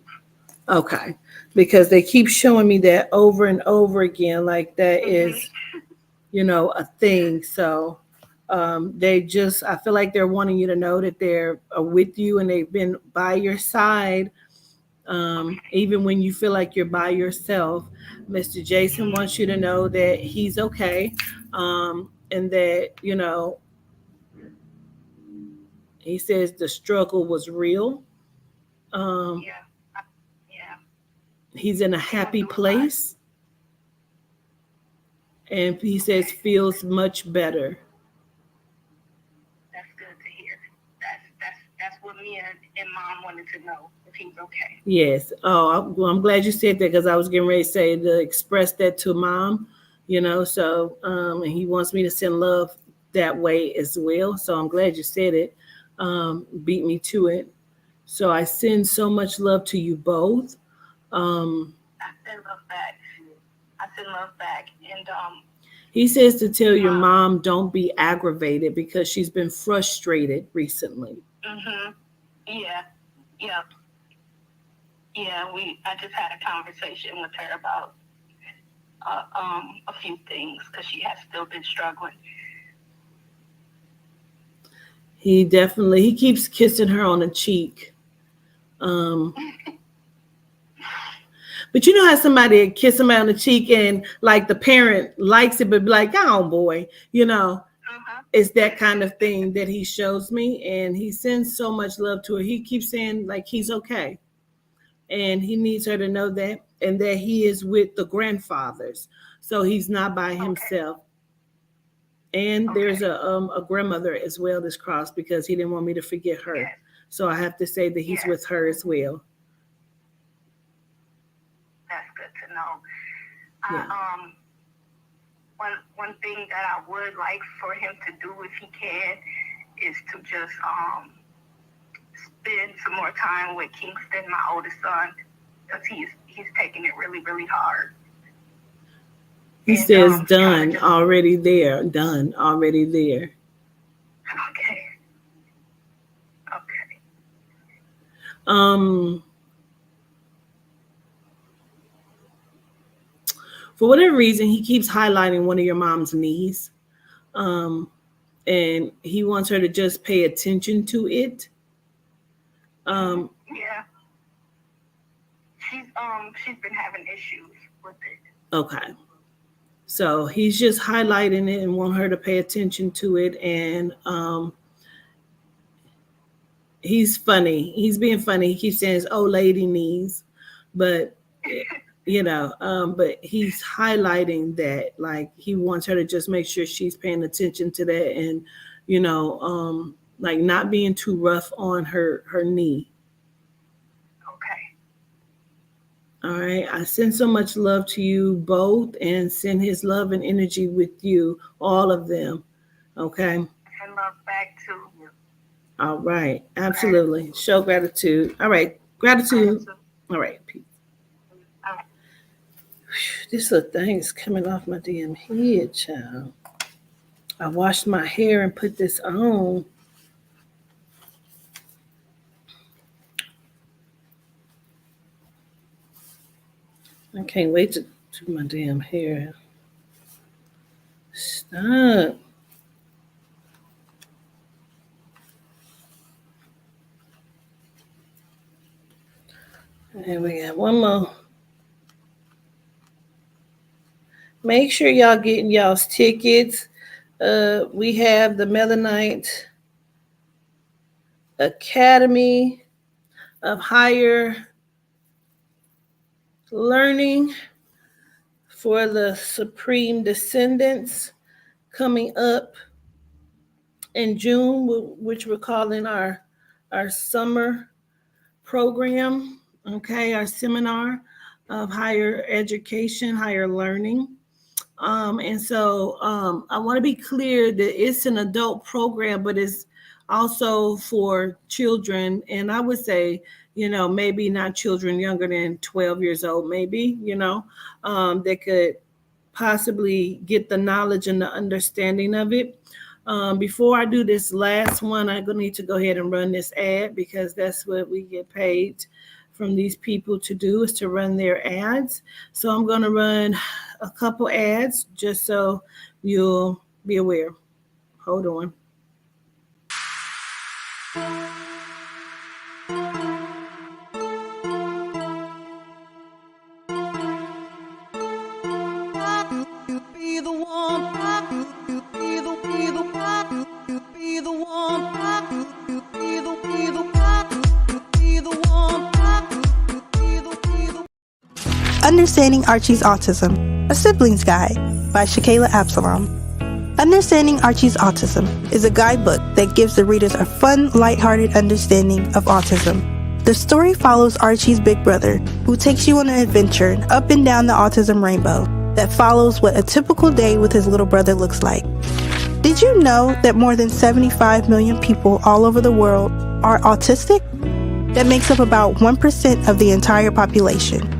Okay, because they keep showing me that over and over again, like that is, a thing. So they just, I feel like they're wanting you to know that they're with you and they've been by your side, even when you feel like you're by yourself. Mr. Jason wants you to know that he's okay, and that, he says the struggle was real. Um, Yeah. Yeah. he's in a She went happy through a lot. place, and he says Okay. feels much better. That's good to hear. That's what me and mom wanted to know if he's okay. Yes. Oh, well, I'm glad you said that because I was getting ready to say to express that to mom, So, and he wants me to send love that way as well. So I'm glad you said it. Beat me to it. So I send so much love to you both. Um, I send love back. I send love back. And he says to tell your mom. mom don't be aggravated because she's been frustrated recently. Mhm. Yeah. Yeah. Yeah. I just had a conversation with her about a few things because she has still been struggling. He keeps kissing her on the cheek. Um, But you know how somebody kiss somebody on the cheek and like the parent likes it, but be like, oh boy, it's that kind of thing that he shows me. And he sends so much love to her. He keeps saying like he's okay. And he needs her to know that and that he is with the grandfathers. So he's not by himself. And there's a grandmother as well that's crossed because he didn't want me to forget her. Yes. So I have to say that he's with her as well. That's good to know. Yeah. One thing that I would like for him to do if he can is to just spend some more time with Kingston, my oldest son, because he's taking it really, really hard. He says done, already there, done, already there. Okay. Okay. For whatever reason, he keeps highlighting one of your mom's knees. And he wants her to just pay attention to it. Yeah. She's been having issues with it. Okay. So he's just highlighting it and want her to pay attention to it. And he's funny. He's being funny. He keeps saying his old lady knees, but but he's highlighting that like he wants her to just make sure she's paying attention to that and like not being too rough on her knee. Okay. All right. I send so much love to you both and send his love and energy with you, all of them. Okay. And love back to you. All right. Absolutely. Gratitude. Show gratitude. All right. Gratitude. All right. Peace. This little thing is coming off my damn head, child. I washed my hair and put this on. I can't wait to do my damn hair. Stop. And we got one more. Make sure y'all getting y'all's tickets. We have the Melanite Academy of Higher Learning for the Supreme Descendants coming up in June, which we're calling our summer program, okay, our seminar of higher education, higher learning. And so I want to be clear that it's an adult program, but it's also for children. And I would say, maybe not children younger than 12 years old, maybe, they could possibly get the knowledge and the understanding of it. Before I do this last one, I'm going to need to go ahead and run this ad because that's what we get paid from these people to do, is to run their ads. So I'm going to run a couple ads just so you'll be aware. Hold on. Understanding Archie's Autism, A Sibling's Guide by Shakayla Absalom. Understanding Archie's Autism is a guidebook that gives the readers a fun, lighthearted understanding of autism. The story follows Archie's big brother, who takes you on an adventure up and down the autism rainbow that follows what a typical day with his little brother looks like. Did you know that more than 75 million people all over the world are autistic? That makes up about 1% of the entire population.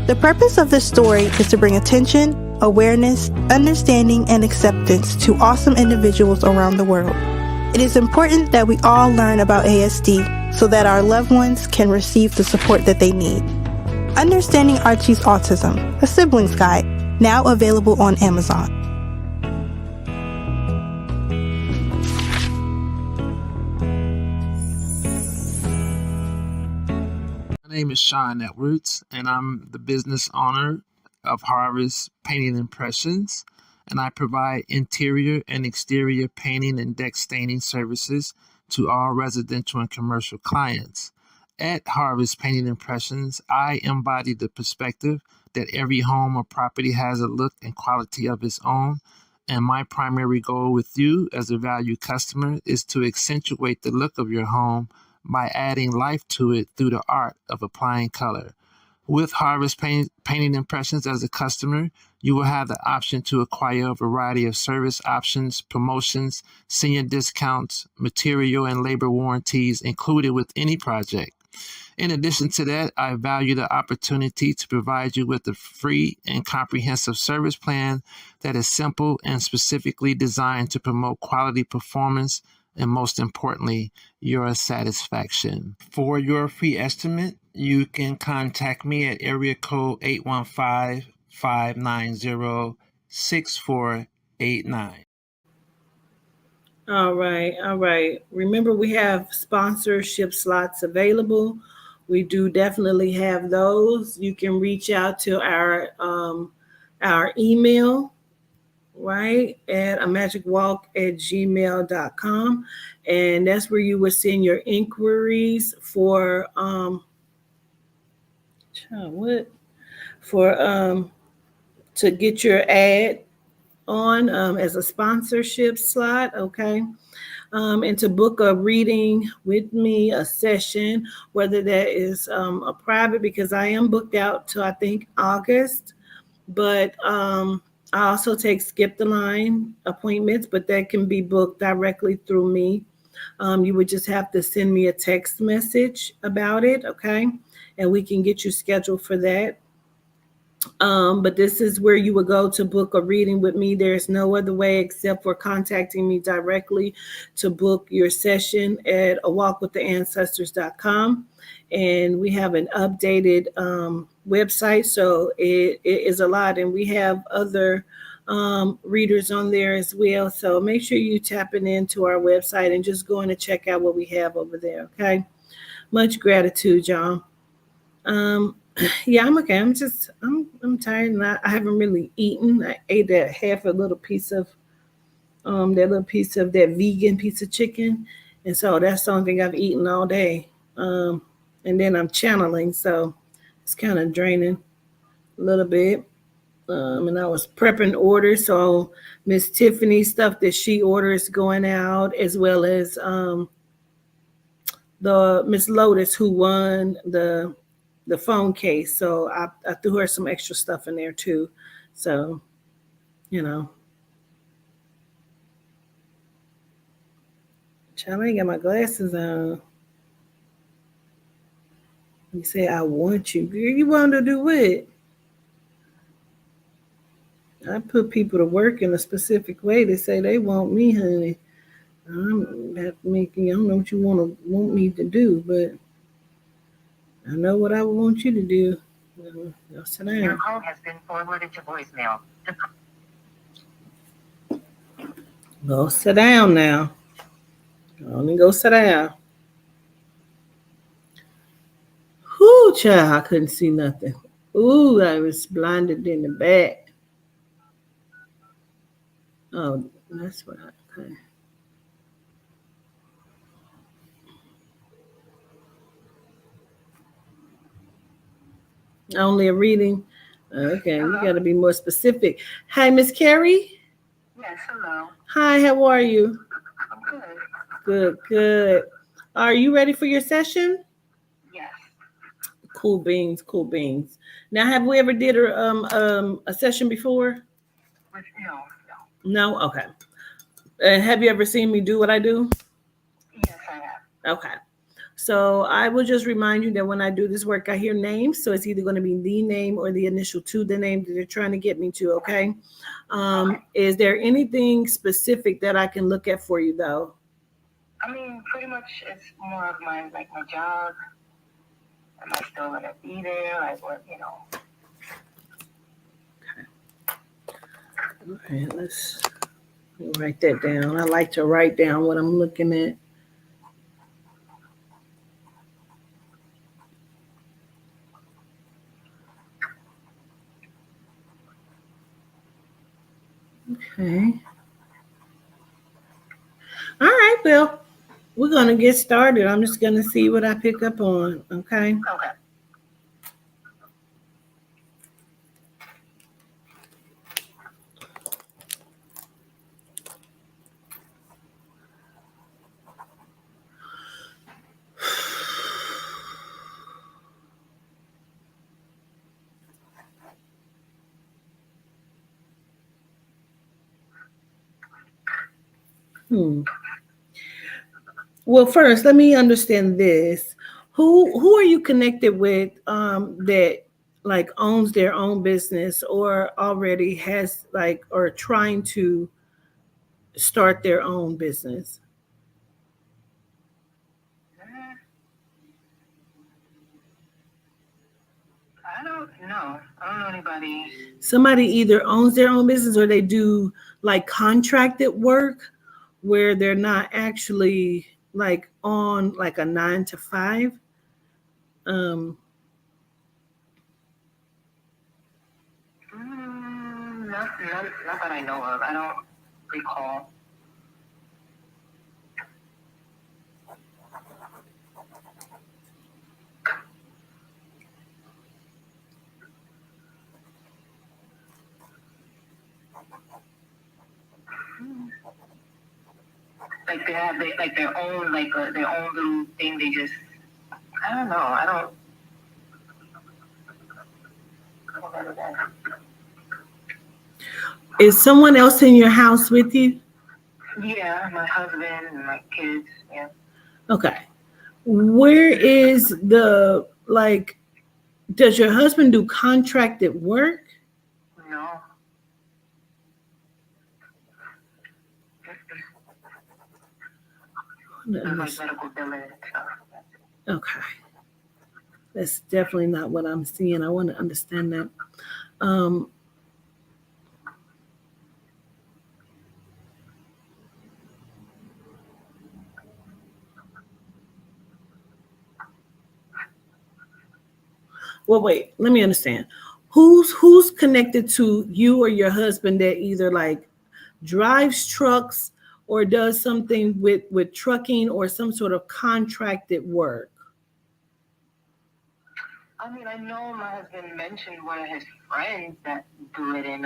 The purpose of this story is to bring attention, awareness, understanding, and acceptance to awesome individuals around the world. It is important that we all learn about ASD so that our loved ones can receive the support that they need. Understanding Archie's Autism, A Sibling's Guide, now available on Amazon. My name is Sean Edwards, and I'm the business owner of Harvest Painting Impressions, and I provide interior and exterior painting and deck staining services to all residential and commercial clients. At Harvest Painting Impressions, I embody the perspective that every home or property has a look and quality of its own, and my primary goal with you as a valued customer is to accentuate the look of your home by adding life to it through the art of applying color. With Harvest Painting Impressions as a customer, you will have the option to acquire a variety of service options, promotions, senior discounts, material and labor warranties included with any project. In addition to that, I value the opportunity to provide you with a free and comprehensive service plan that is simple and specifically designed to promote quality performance and, most importantly, your satisfaction. For your free estimate, you can contact me at area code 815-590-6489. All right. Remember, we have sponsorship slots available. We do definitely have those. You can reach out to our email, right, at amagicwalk@gmail.com, and that's where you will send your inquiries for to get your ad on as a sponsorship slot, okay? And to book a reading with me, a session, whether that is a private, because I am booked out till I think August, but I also take skip the line appointments, but that can be booked directly through me. You would just have to send me a text message about it, okay? And we can get you scheduled for that. But this is where you would go to book a reading with me. There's no other way except for contacting me directly to book your session at awalkwiththeancestors.com. And we have an updated website, so it is a lot. And we have other readers on there as well. So make sure you tapping into our website and just going to check out what we have over there, okay? Much gratitude, y'all. Yeah, I'm okay. I'm tired and I haven't really eaten. I ate that little piece of that vegan piece of chicken. And so that's the only thing I've eaten all day. And then I'm channeling, so it's kind of draining a little bit. And I was prepping orders, so Miss Tiffany's stuff that she orders going out, as well as the Miss Lotus who won the phone case. So I threw her some extra stuff in there too. So, child, I ain't got my glasses on. You say, I want you. Girl, you want to do what? I put people to work in a specific way. They say they want me, honey. I'm have to make you. I don't know what you want me to do, but I know what I want you to do. Go sit down. Your call has been forwarded to voicemail. Go sit down now. Only go sit down. Whoo, child, I couldn't see nothing. Ooh, I was blinded in the back. Oh, that's what I, okay. Only a reading. Okay, you got to be more specific. Hi, Miss Carrie. Yes, hello. Hi, how are you? I'm good. Good, good. Are you ready for your session? Yes. Cool beans, cool beans. Now, have we ever did a session before? With No. Okay. And have you ever seen me do what I do? Yes, I have. Okay. So I will just remind you that when I do this work, I hear names. So it's either going to be the name or the initial to the name that they're trying to get me to. Okay. Is there anything specific that I can look at for you, though? I mean, pretty much it's more of my job. Am I still gonna be there? Like what, Okay, let's write that down. I like to write down what I'm looking at. Okay. All right, well, we're going to get started. I'm just going to see what I pick up on. Okay. Okay. Well, first, let me understand this. Who are you connected with that like owns their own business or already has like or trying to start their own business? I don't know. I don't know anybody. Somebody either owns their own business or they do like contracted work where they're not actually like on like a 9 to 5. Um, Not that I know of. I don't recall. Like they have their own their own little thing. They just I don't know. I don't remember that. is someone else in your house with you? Yeah, my husband and my kids. Yeah. Okay. Where is the like? Does your husband do contracted work? No. Like medical billing and stuff. Okay. That's definitely not what I'm seeing. I want to understand that. Um, well, wait. Let me understand. Who's connected to you or your husband that either like drives trucks or does something with trucking or some sort of contracted work? I mean, I know my husband mentioned one of his friends that do it and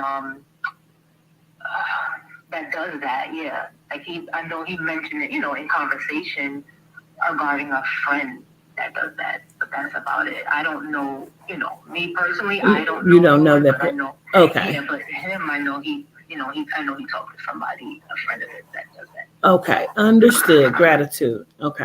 that does that. Yeah, like I know he mentioned it, in conversation regarding a friend that does that, but that's about it. I don't know, me personally, I don't know. You don't know that. I know. Okay. Yeah, but him, I know I know he talked to somebody, a friend of his that does that. Okay, understood. Gratitude. Okay.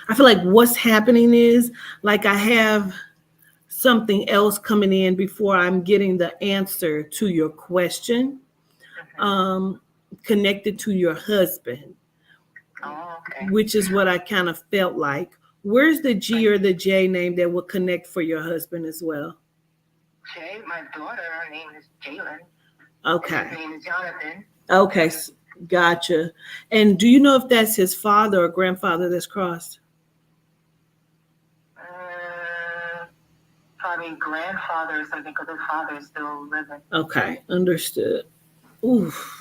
I feel like what's happening is like I have something else coming in before I'm getting the answer to your question, connected to your husband, Oh, okay. which is what I kind of felt like. Where's the G or the J name that will connect for your husband as well? Jay, my daughter, her name is Jalen. Okay. His name is Jonathan. Okay. Gotcha. And do you know if that's his father or grandfather that's crossed? Probably grandfather or something because his father is still living. Okay. Understood. Oof.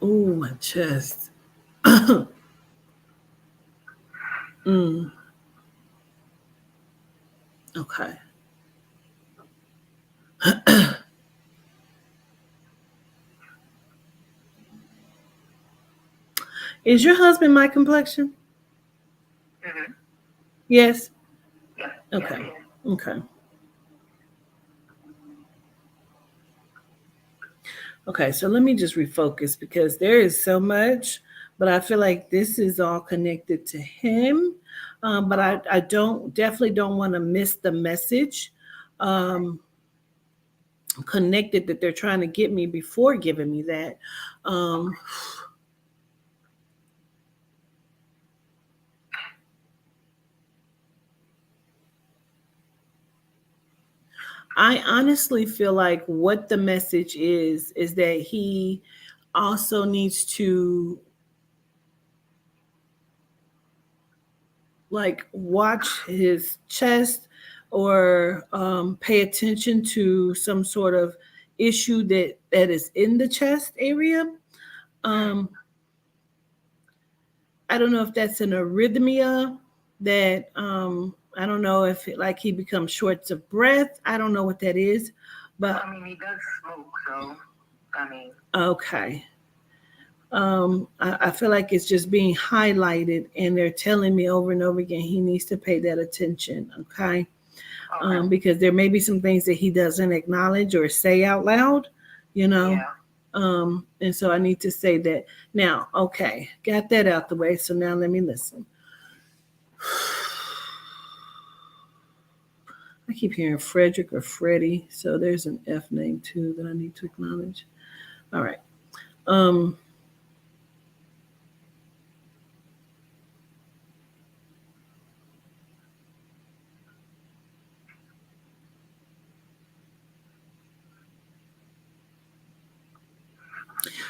Ooh, my chest. Okay. Is your husband my complexion? Mm-hmm. Yes. Yeah. Okay. Yeah. Okay. Okay, so let me just refocus because there is so much, but I feel like this is all connected to him. But I definitely don't want to miss the message connected that they're trying to get me before giving me that. I honestly feel like what the message is that he also needs to like watch his chest or pay attention to some sort of issue that is in the chest area. Um, I don't know if that's an arrhythmia that I don't know if like he becomes short of breath. I don't know what that is, but I mean, he does smoke, so I mean. Okay. I feel like it's just being highlighted, and they're telling me over and over again he needs to pay that attention. Okay. Because there may be some things that he doesn't acknowledge or say out loud, you know. Yeah. And so I need to say that now. Okay, got that out the way. So now let me listen. I keep hearing Frederick or Freddie, so there's an F name too that I need to acknowledge. All right.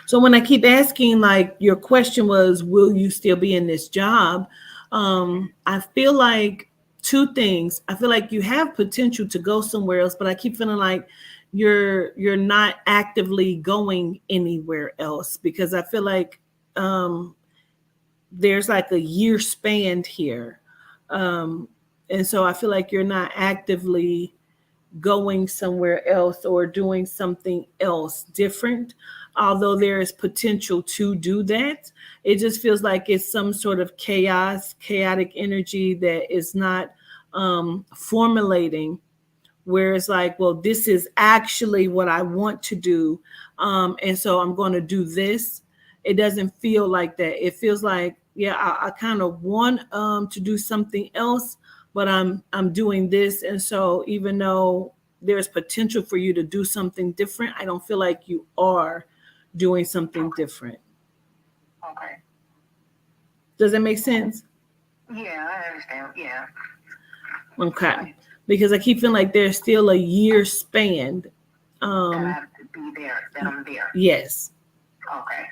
So when I keep asking, like your question was, will you still be in this job? I feel like two things. I feel like you have potential to go somewhere else, but I keep feeling like you're not actively going anywhere else because I feel like there's like a year span here. And so I feel like you're not actively going somewhere else or doing something else different, although there is potential to do that. It just feels like it's some sort of chaotic energy that is not formulating, where it's like, well, this is actually what I want to do. And so I'm going to do this. It doesn't feel like that. It feels like, yeah, I kind of want to do something else, but I'm doing this. And so even though there's potential for you to do something different, I don't feel like you are doing something different. Okay. Does that make sense? Yeah, I understand. Yeah. Okay. Because I keep feeling like there's still a year span. That I have to be there, that I'm there. Yes. Okay.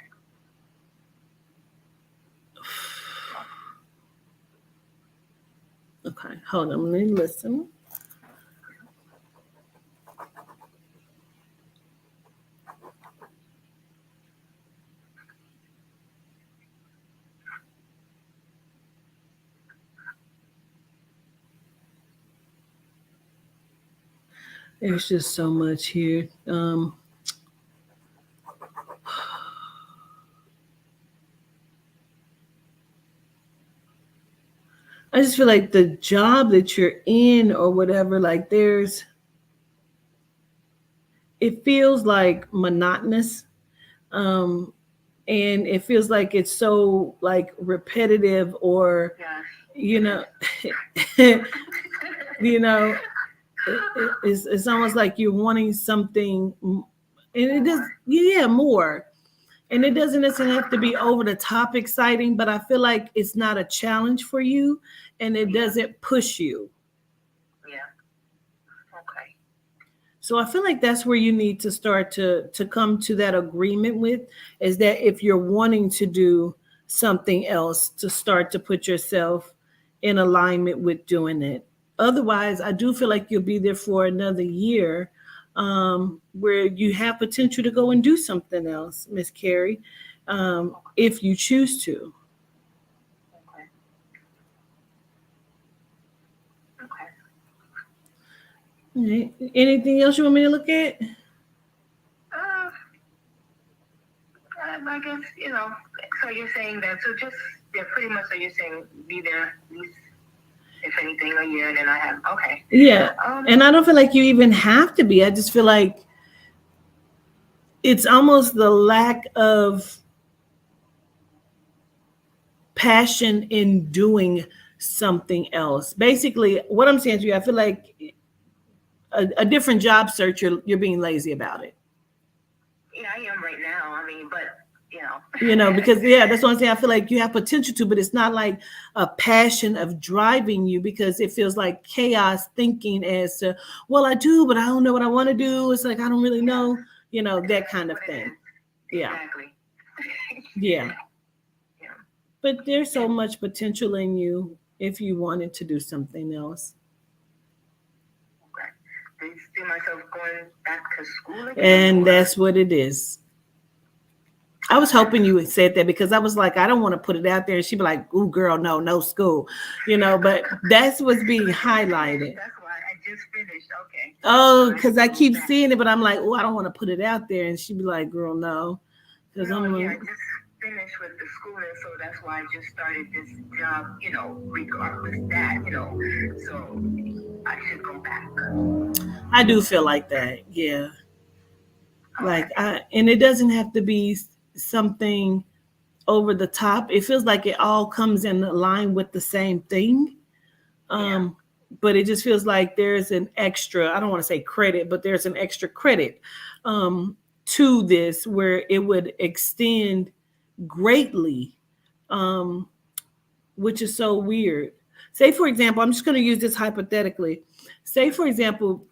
Okay, hold on, let me listen. There's just so much here. I just feel like the job that you're in or whatever, like it feels like monotonous. And it feels like it's so like repetitive or Yes. you know, you know, it's almost like you're wanting something, and it does, yeah, more. And it doesn't necessarily have to be over the top exciting, but I feel like it's not a challenge for you, and it doesn't push you. Yeah. Okay. So I feel like that's where you need to start to come to that agreement with, is that if you're wanting to do something else, to start to put yourself in alignment with doing it. Otherwise, I do feel like you'll be there for another year, where you have potential to go and do something else, Miss Carrie, if you choose to. Okay. Okay. All right. Anything else you want me to look at? I guess, so you're saying that, so just, yeah, pretty much, so you're saying be there at least, if anything, a year, and then I have, okay. Yeah. And I don't feel like you even have to be. I just feel like it's almost the lack of passion in doing something else. Basically, what I'm saying to you, I feel like a different job search, you're being lazy about it. Yeah, I am right now. I mean, but because that's what I'm saying. I feel like you have potential to, but it's not like a passion of driving you, because it feels like chaos thinking as to, well, I do, but I don't know what I want to do. It's like, I don't really know, that kind of thing. Yeah. Exactly. Yeah. Yeah. But there's so much potential in you if you wanted to do something else. Okay. Do you see myself going back to school again? And that's what it is. I was hoping you had said that, because I was like, I don't want to put it out there. And she'd be like, ooh, girl, no school, but that's what's being highlighted. That's why I just finished. Okay. Oh, because I keep seeing it, but I'm like, oh, I don't want to put it out there. And she'd be like, girl, no. Because No, I'm yeah, I like, just finished with the schooling, so that's why I just started this job, regardless that, so I should go back. I do feel like that. Yeah. Like, and it doesn't have to be something over the top. It feels like it all comes in line with the same thing. But it just feels like there's an extra, I don't want to say credit, but there's an extra credit to this, where it would extend greatly, which is so weird. Say, for example, I'm just going to use this hypothetically. Say, for example,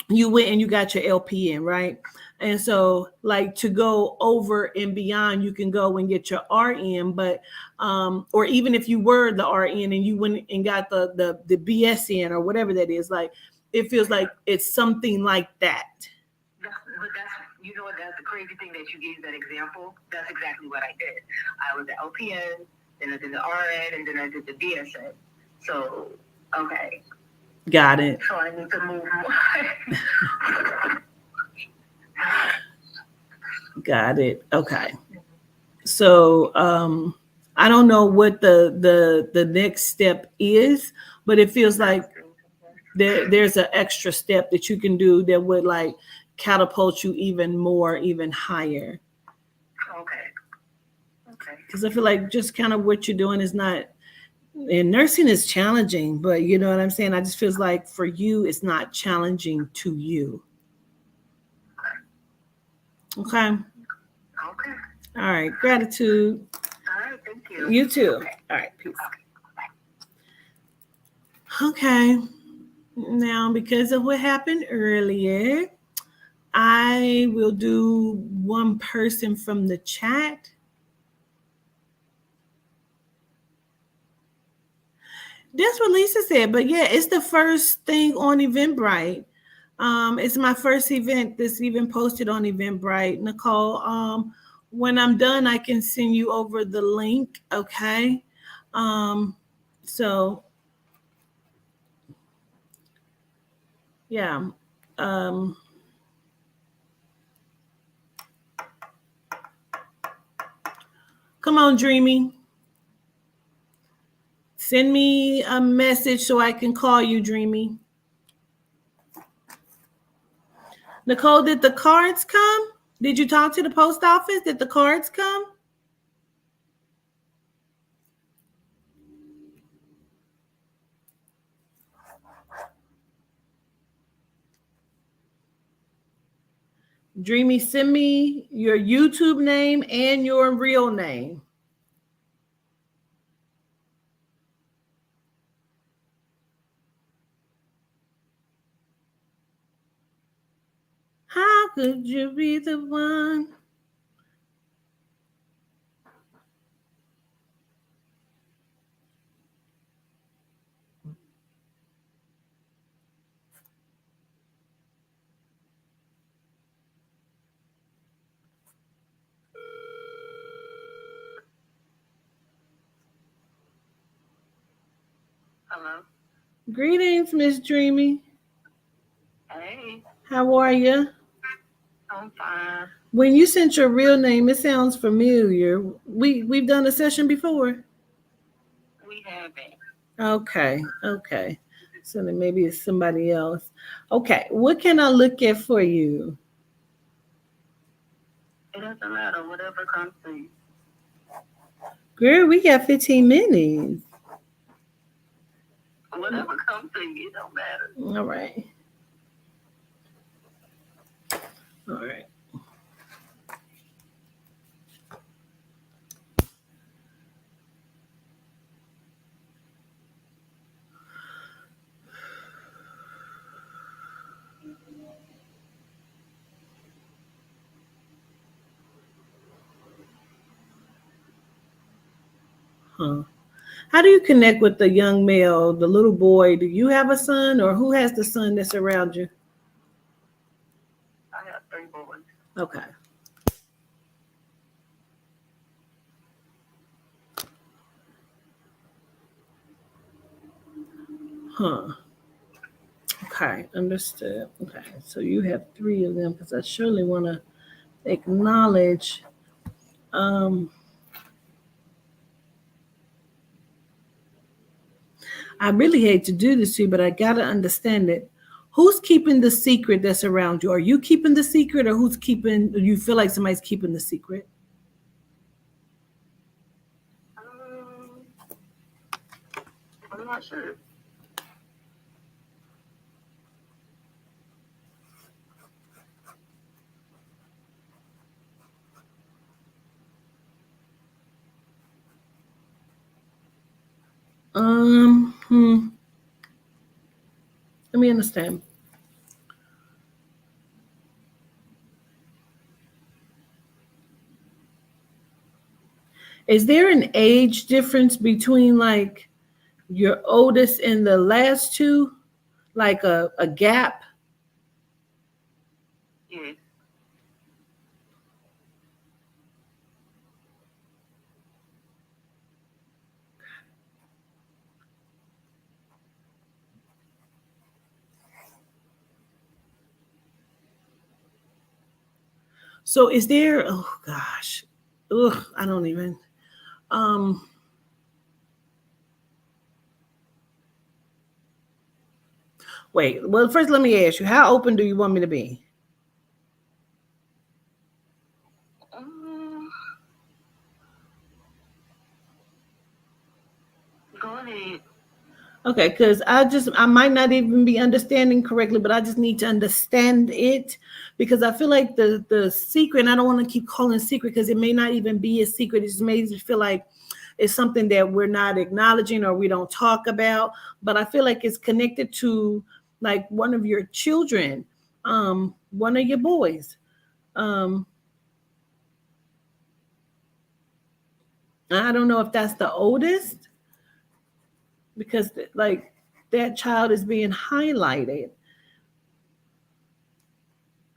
you went and you got your LPN, right? And so, like, to go over and beyond, you can go and get your RN, but or even if you were the RN and you went and got the BSN or whatever that is, like, it feels like it's something like that. But that's the crazy thing that you gave that example. That's exactly what I did. I was the LPN, then I did the RN, and then I did the BSN. So, okay. Got it. So I need to move more. Got it. Okay. So I don't know what the next step is, but it feels like there's an extra step that you can do that would, like, catapult you even more, even higher. Okay. Because I feel like just kind of what you're doing is not, and nursing is challenging, but you know what I'm saying? I just feels like for you, it's not challenging to you. Okay. Okay. All right. Gratitude. All right. Thank you. You too. Okay. All right. Peace. Okay. Okay. Now, because of what happened earlier, I will do one person from the chat. That's what Lisa said, but yeah, it's the first thing on Eventbrite. It's my first event that's even posted on Eventbrite. Nicole, when I'm done, I can send you over the link. Okay. So yeah. Come on, Dreamy. Send me a message so I can call you, Dreamy. Nicole, did the cards come? Did you talk to the post office? Did the cards come? Dreamy, send me your YouTube name and your real name. How could you be the one? Hello. Greetings, Miss Dreamy. Hey, How are you? I'm fine. When you sent your real name, it sounds familiar. We've done a session before. We haven't. Okay. So then maybe it's somebody else. Okay, what can I look at for you? It doesn't matter. Whatever comes to you. Girl, we got 15 minutes. Whatever comes to you, it don't matter. All right. All right. Huh. How do you connect with the young male, the little boy? Do you have a son, or who has the son that's around you? I have 3 boys. Okay. Huh. Okay, understood. Okay, so you have 3 of them because I surely want to acknowledge. Um, I really hate to do this to you, but I gotta understand it. Who's keeping the secret that's around you? Are you keeping the secret, or who's keeping? You feel like somebody's keeping the secret? I'm not sure. Um, hmm. Let me understand. Is there an age difference between like your oldest and the last 2? Like a gap? Yes. So is there, oh gosh. Ugh, I don't even. Um, Wait. Well, first let me ask you, how open do you want me to be? Go ahead. Okay, because I might not even be understanding correctly, but I just need to understand it because I feel like the secret, and I don't want to keep calling it secret because it may not even be a secret. It just makes me feel like it's something that we're not acknowledging or we don't talk about. But I feel like it's connected to like one of your children, one of your boys. Um, I don't know if that's the oldest because like that child is being highlighted.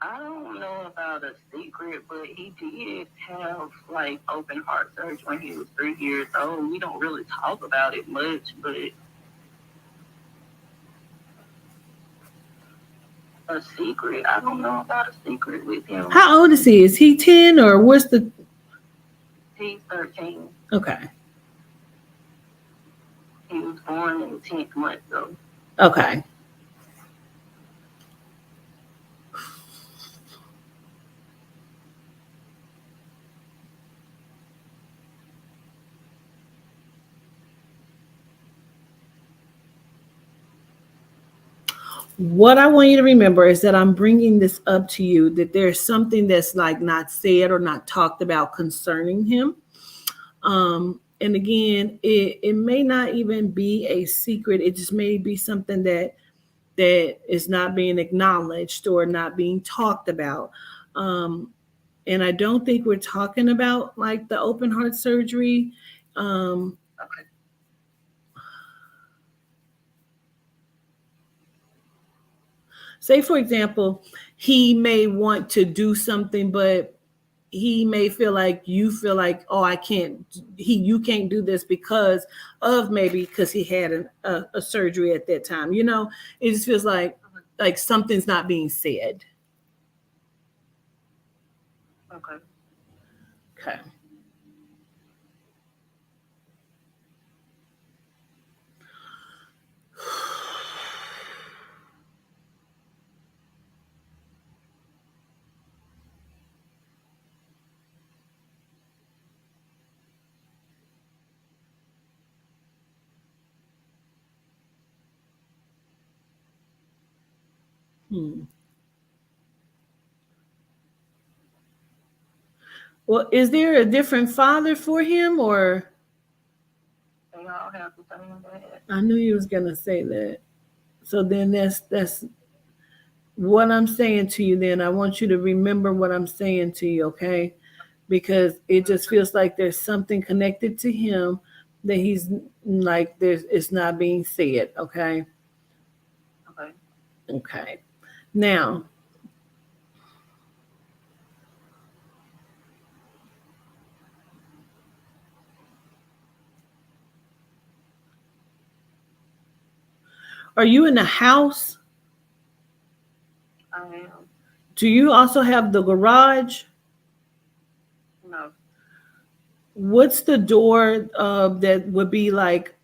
I don't know about a secret, but he did have like open heart surgery when he was 3 years old. We don't really talk about it much, but a secret, I don't know about a secret with him. How old is he? Is he 10 or what's the? He's 13. Okay. He was born in the 10th month, though. Okay. What I want you to remember is that I'm bringing this up to you, that there's something that's like not said or not talked about concerning him. And again, it may not even be a secret. It just may be something that is not being acknowledged or not being talked about. Um, and I don't think we're talking about like the open heart surgery. Um, Okay. Say, for example, he may want to do something, but he may feel like, oh, I can't, you can't do this because of, maybe because he had a surgery at that time. It just feels like something's not being said. Okay. Okay. Hmm. Well, is there a different father for him, or They all have the same dad. I knew you was gonna say that. So then that's what I'm saying to you. Then I want you to remember what I'm saying to you, okay? Because it just feels like there's something connected to him that he's like, there's, it's not being said, okay? Okay. Okay. Now, are you in a house? I am. Do you also have the garage? No. What's the door that would be like,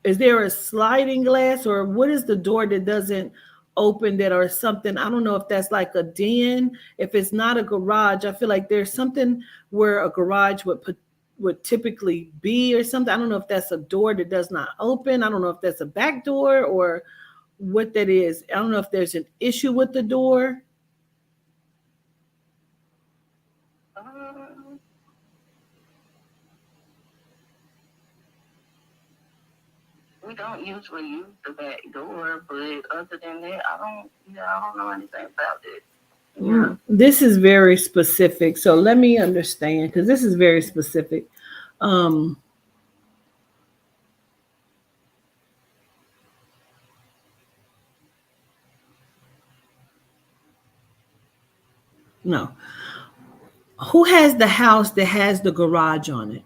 is there a sliding glass, or what is the door that doesn't open, that, or something? I don't know if that's like a den. If it's not a garage, I feel like there's something where a garage would typically be, or something. I don't know if that's a door that does not open. I don't know if that's a back door or what that is. I don't know if there's an issue with the door. Um, we don't usually use the back door, but other than that, I don't. Yeah, I don't know anything about it. Yeah. This is very specific. So let me understand, because this is very specific. Um, no. Who has the house that has the garage on it?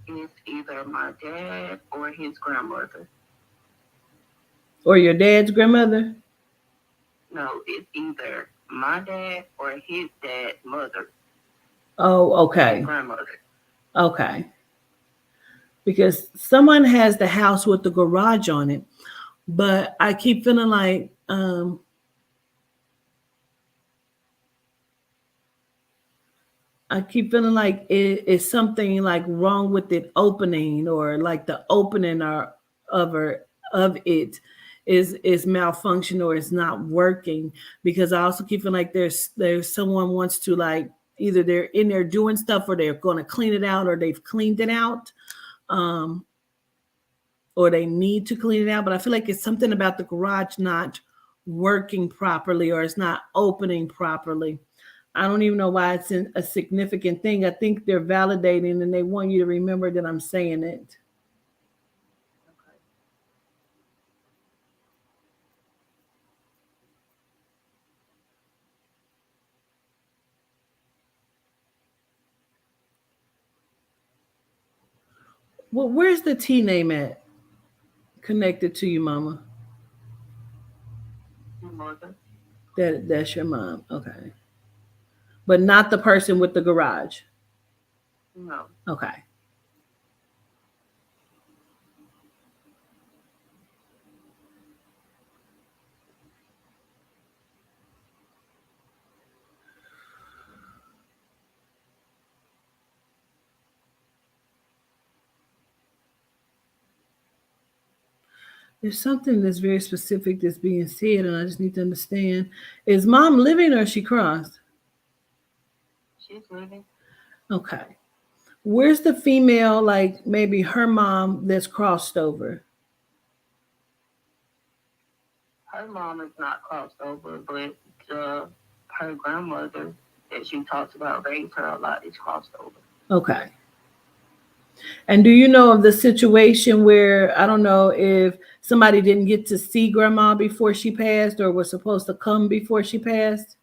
It's either my dad or his grandmother. Or your dad's grandmother? No, it's either my dad or his dad's mother, Oh, his okay. grandmother. Okay. Because someone has the house with the garage on it, but I keep feeling like it's something like wrong with it opening, or like the opening or of it is malfunction, or it's not working. Because I also keep feeling like there's someone wants to, like, either they're in there doing stuff, or they're going to clean it out, or they've cleaned it out, um, or they need to clean it out. But I feel like it's something about the garage not working properly, or it's not opening properly. I don't even know why it's a significant thing. I think they're validating and they want you to remember that I'm saying it. Well, where's the T name at connected to you, Mama? Mother. That's your mom. Okay. But not the person with the garage. No. Okay. There's something that's very specific that's being said, and I just need to understand. Is mom living or is she crossed? She's living. Okay. Where's the female, like maybe her mom that's crossed over? Her mom is not crossed over, but her grandmother that she talks about raised her a lot is crossed over. Okay. And do you know of the situation where, I don't know if somebody didn't get to see grandma before she passed or was supposed to come before she passed?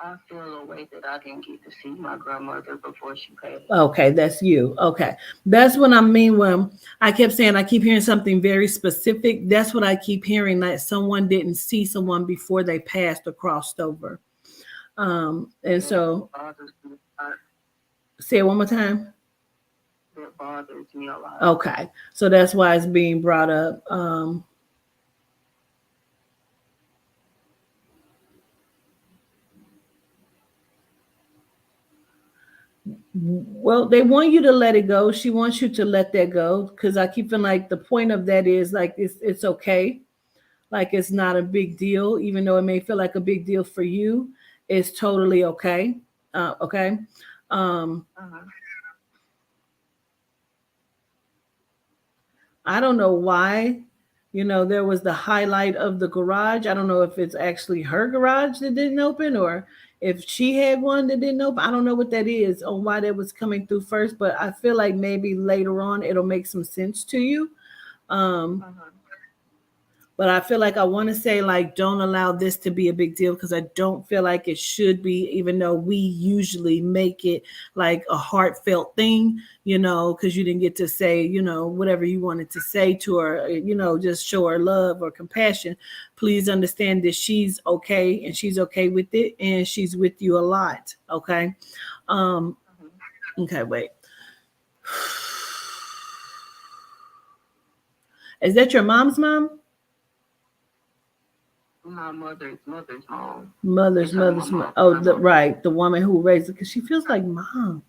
I feel a way that I didn't get to see my grandmother before she passed. Okay, that's you. Okay. That's what I mean when I kept saying I keep hearing something very specific. That's what I keep hearing, like someone didn't see someone before they passed or crossed over. And so say it one more time. That bothers me a lot. Okay. So that's why it's being brought up. Well, they want you to let it go. She wants you to let that go because I keep feeling like the point of that is like it's okay. Like it's not a big deal, even though it may feel like a big deal for you. It's totally okay. Okay. Uh-huh. I don't know why, there was the highlight of the garage. I don't know if it's actually her garage that didn't open or if she had one that didn't open. I don't know what that is or why that was coming through first, but I feel like maybe later on it'll make some sense to you. Uh-huh. But I feel like I want to say, like, don't allow this to be a big deal because I don't feel like it should be, even though we usually make it like a heartfelt thing, because you didn't get to say, whatever you wanted to say to her, just show her love or compassion. Please understand that she's okay and she's okay with it and she's with you a lot. Okay. Okay, wait. Is that your mom's mom? My mother's mom. Mother's mom. Oh, right, the woman who raised it, because she feels like mom.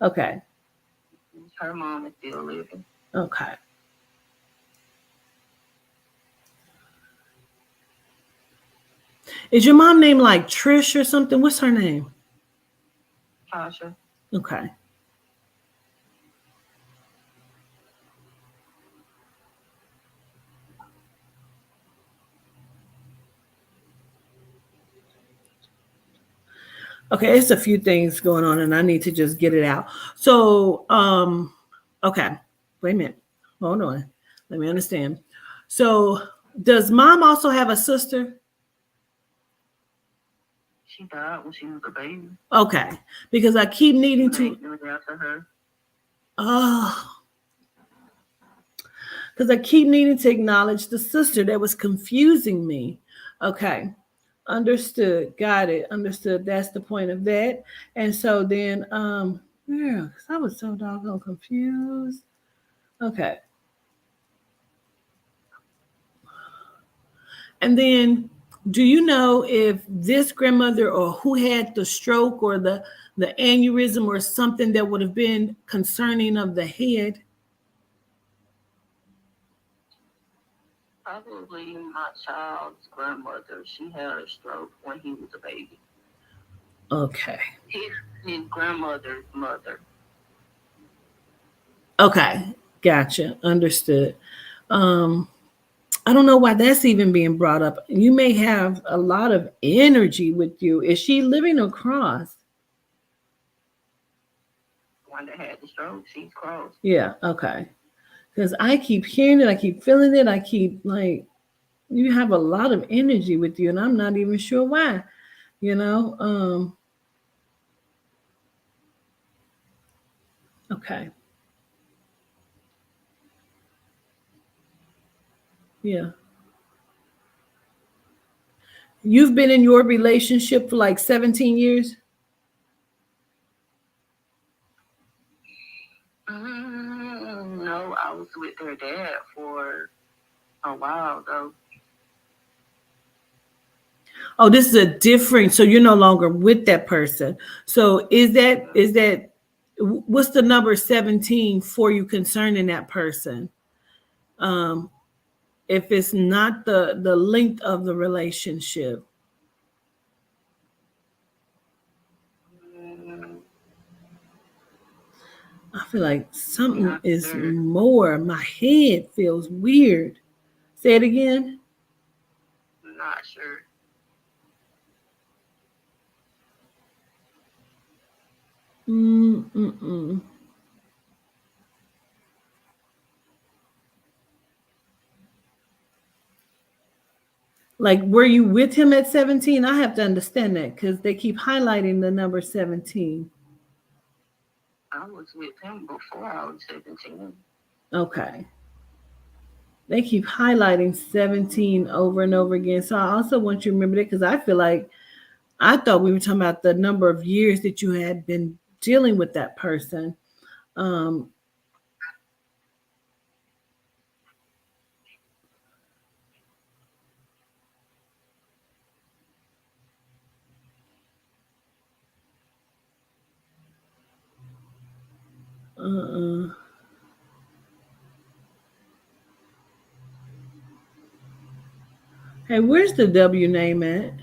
Okay. Her mom is still living. Okay. Is your mom named like Trish or something? What's her name? Tasha. Okay. Okay, it's a few things going on and I need to just get it out. So, okay. Wait a minute. Hold on. Let me understand. So, does mom also have a sister? She died when she was a baby. Okay. Because I keep needing to after her. Oh. Because I keep needing to acknowledge the sister that was confusing me. Okay. Understood. Got it. Understood. That's the point of that. And so then, yeah, because I was so doggone confused. Okay. And then, do you know if this grandmother or who had the stroke or the aneurysm or something that would have been concerning of the head? Probably my child's grandmother. She had a stroke when he was a baby. Okay. His grandmother's mother. Okay. Gotcha. Understood. I don't know why that's even being brought up. You may have a lot of energy with you. Is she living or crossed? One that had the stroke, she's crossed. Yeah. Okay. Because I keep hearing it, I keep feeling it, I keep like, you have a lot of energy with you, and I'm not even sure why, Okay. Yeah. You've been in your relationship for like 17 years? No, I was with her dad for a while though. Oh, this is a different. So you're no longer with that person. So is that what's the number 17 for you concerning that person? If it's not the length of the relationship. I feel like something is more. My head feels weird. Say it again. Not sure. Like, were you with him at 17? I have to understand that because they keep highlighting the number 17. I was with him before I was 17. Okay. They keep highlighting 17 over and over again. So I also want you to remember that because I feel like I thought we were talking about the number of years that you had been dealing with that person. Hey, where's the W name at?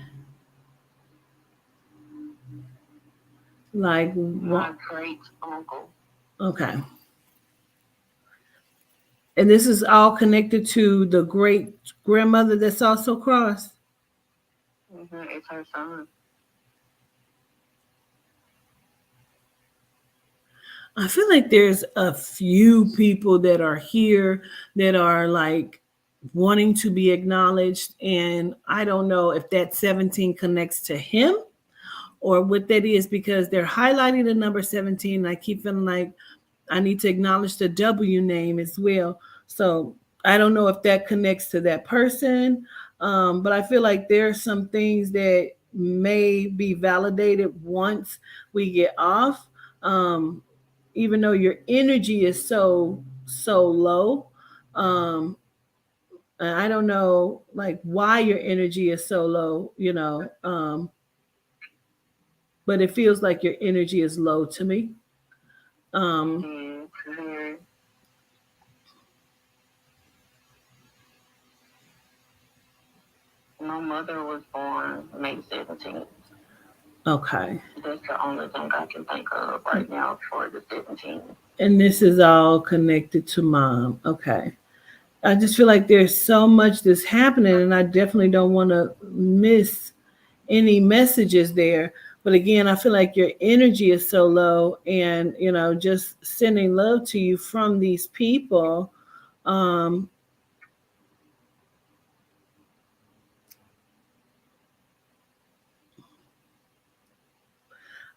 Like, My great uncle. Okay. And this is all connected to the great grandmother that's also crossed. It's her son. I feel like there's a few people that are here that are like wanting to be acknowledged. And I don't know if that 17 connects to him or what that is because they're highlighting the number 17. And I keep feeling like I need to acknowledge the W name as well. So I don't know if that connects to that person. But I feel like there are some things that may be validated once we get off. Even though your energy is so low, and I don't know like why your energy is so low, but it feels like your energy is low to me. My mother was born May 17th. Okay. That's the only thing I can think of right now for the 17th. And this is all connected to mom. Okay. I just feel like there's so much that's happening, and I definitely don't want to miss any messages there. But again, I feel like your energy is so low, and just sending love to you from these people.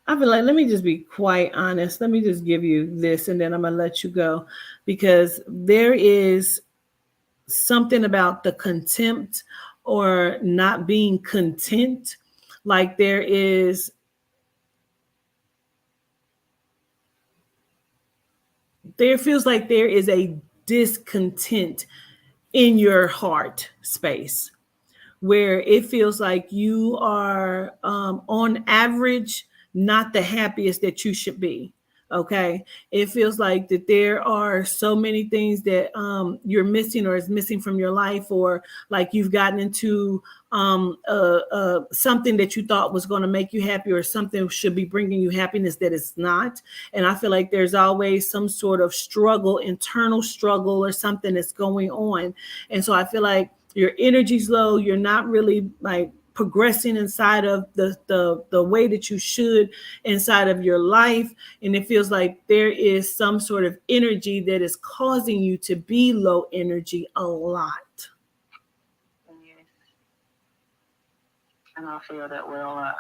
I feel like, let me just be quite honest. Let me just give you this, and then I'm gonna let you go, because there is something about the contempt or not being content. Like there feels like there is a discontent in your heart space where it feels like you are on average not the happiest that you should be. Okay. It feels like that there are so many things that you're missing or is missing from your life, or like you've gotten into something that you thought was going to make you happy, or something should be bringing you happiness that it's not. And I feel like there's always some sort of struggle, internal struggle, or something that's going on. And so I feel like your energy's low. You're not really like progressing inside of the way that you should inside of your life. And it feels like there is some sort of energy that is causing you to be low energy a lot. Yes. And I feel that way a lot.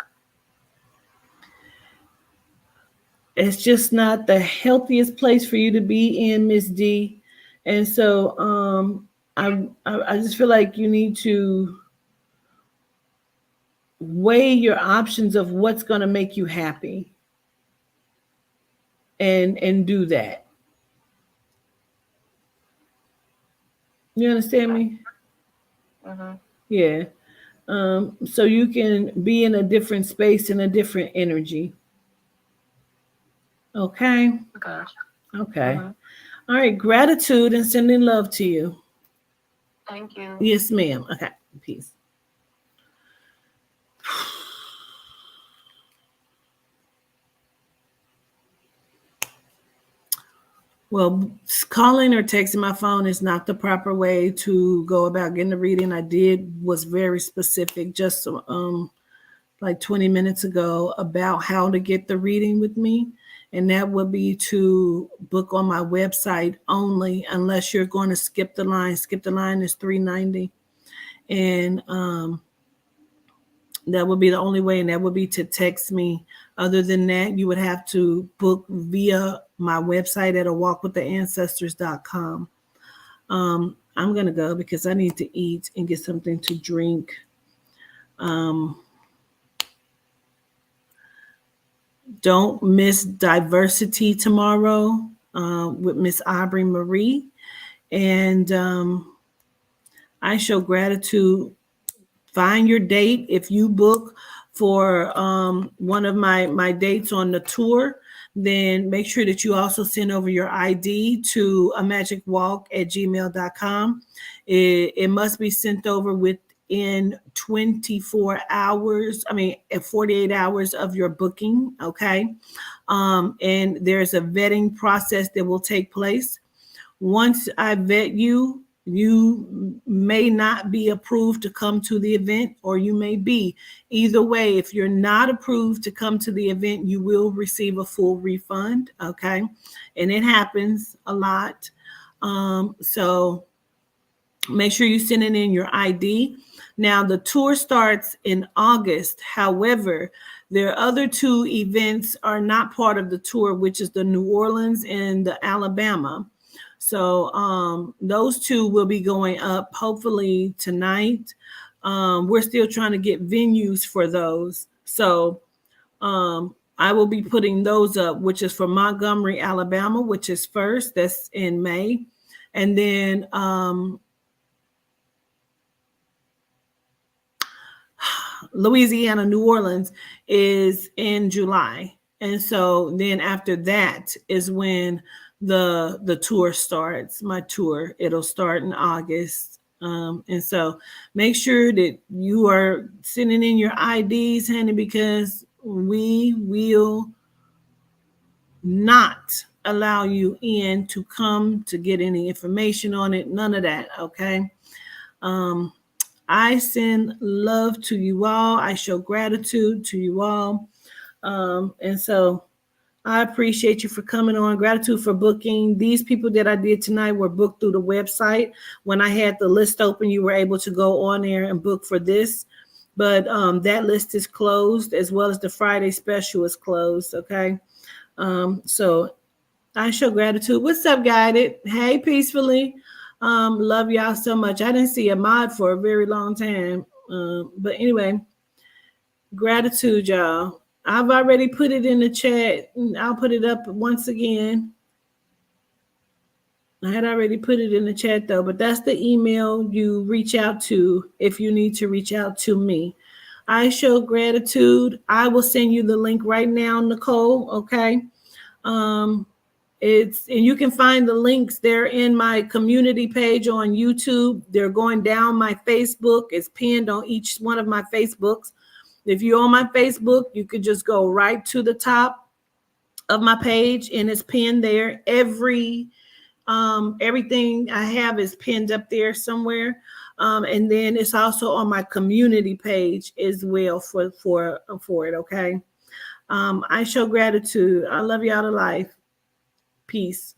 It's just not the healthiest place for you to be in, Miss D. And so I just feel like you need to weigh your options of what's going to make you happy and do that. You understand me? Yeah. So you can be in a different space, in a different energy. Okay. Gosh. Okay. All right. Gratitude and sending love to you. Thank you. Yes, ma'am. Okay. Peace. Well, calling or texting my phone is not the proper way to go about getting the reading. Was very specific just like 20 minutes ago about how to get the reading with me. And that would be to book on my website only, unless you're going to skip the line. Skip the line is $3.90. And that would be the only way, and that would be to text me. Other than that, you would have to book via my website at awalkwiththeancestors.com. I'm going to go because I need to eat and get something to drink. Don't miss Diversity tomorrow with Miss Aubrey Marie. And I show gratitude. Find your date. If you book for one of my dates on the tour, then make sure that you also send over your ID to amagicwalk@gmail.com. It must be sent over within 24 hours. 48 hours of your booking. Okay. And there's a vetting process that will take place. Once I vet you, you may not be approved to come to the event, or you may be. Either way, if you're not approved to come to the event, you will receive a full refund. Okay. And it happens a lot. So make sure you send in your ID. Now, the tour starts in August. However, their other two events are not part of the tour, which is the New Orleans and the Alabama. So those two will be going up hopefully tonight. We're still trying to get venues for those. So I will be putting those up, which is for Montgomery, Alabama, which is first. That's in May. And then Louisiana, New Orleans is in July. And so then after that is when the tour starts. My tour, it'll start in August. And so make sure that you are sending in your IDs, honey, because we will not allow you in to come to get any information on it. None of that. Okay. I send love to you all. I show gratitude to you all. And so I appreciate you for coming on. Gratitude for booking. These people that I did tonight were booked through the website. When I had the list open, you were able to go on there and book for this. But that list is closed, as well as the Friday special is closed. Okay. So I show gratitude. What's up, Guided? Hey, Peacefully. Love y'all so much. I didn't see a mod for a very long time. But anyway, gratitude, y'all. I've already put it in the chat. I'll put it up once again. I had already put it in the chat though, but that's the email you reach out to if you need to reach out to me. I show gratitude. I will send you the link right now, Nicole. Okay. And you can find the links there in my community page on YouTube. They're going down my Facebook. It's pinned on each one of my Facebooks. If you're on my Facebook, you could just go right to the top of my page and it's pinned there. Everything I have is pinned up there somewhere. And then it's also on my community page as well for it. Okay. I show gratitude. I love y'all to life. Peace.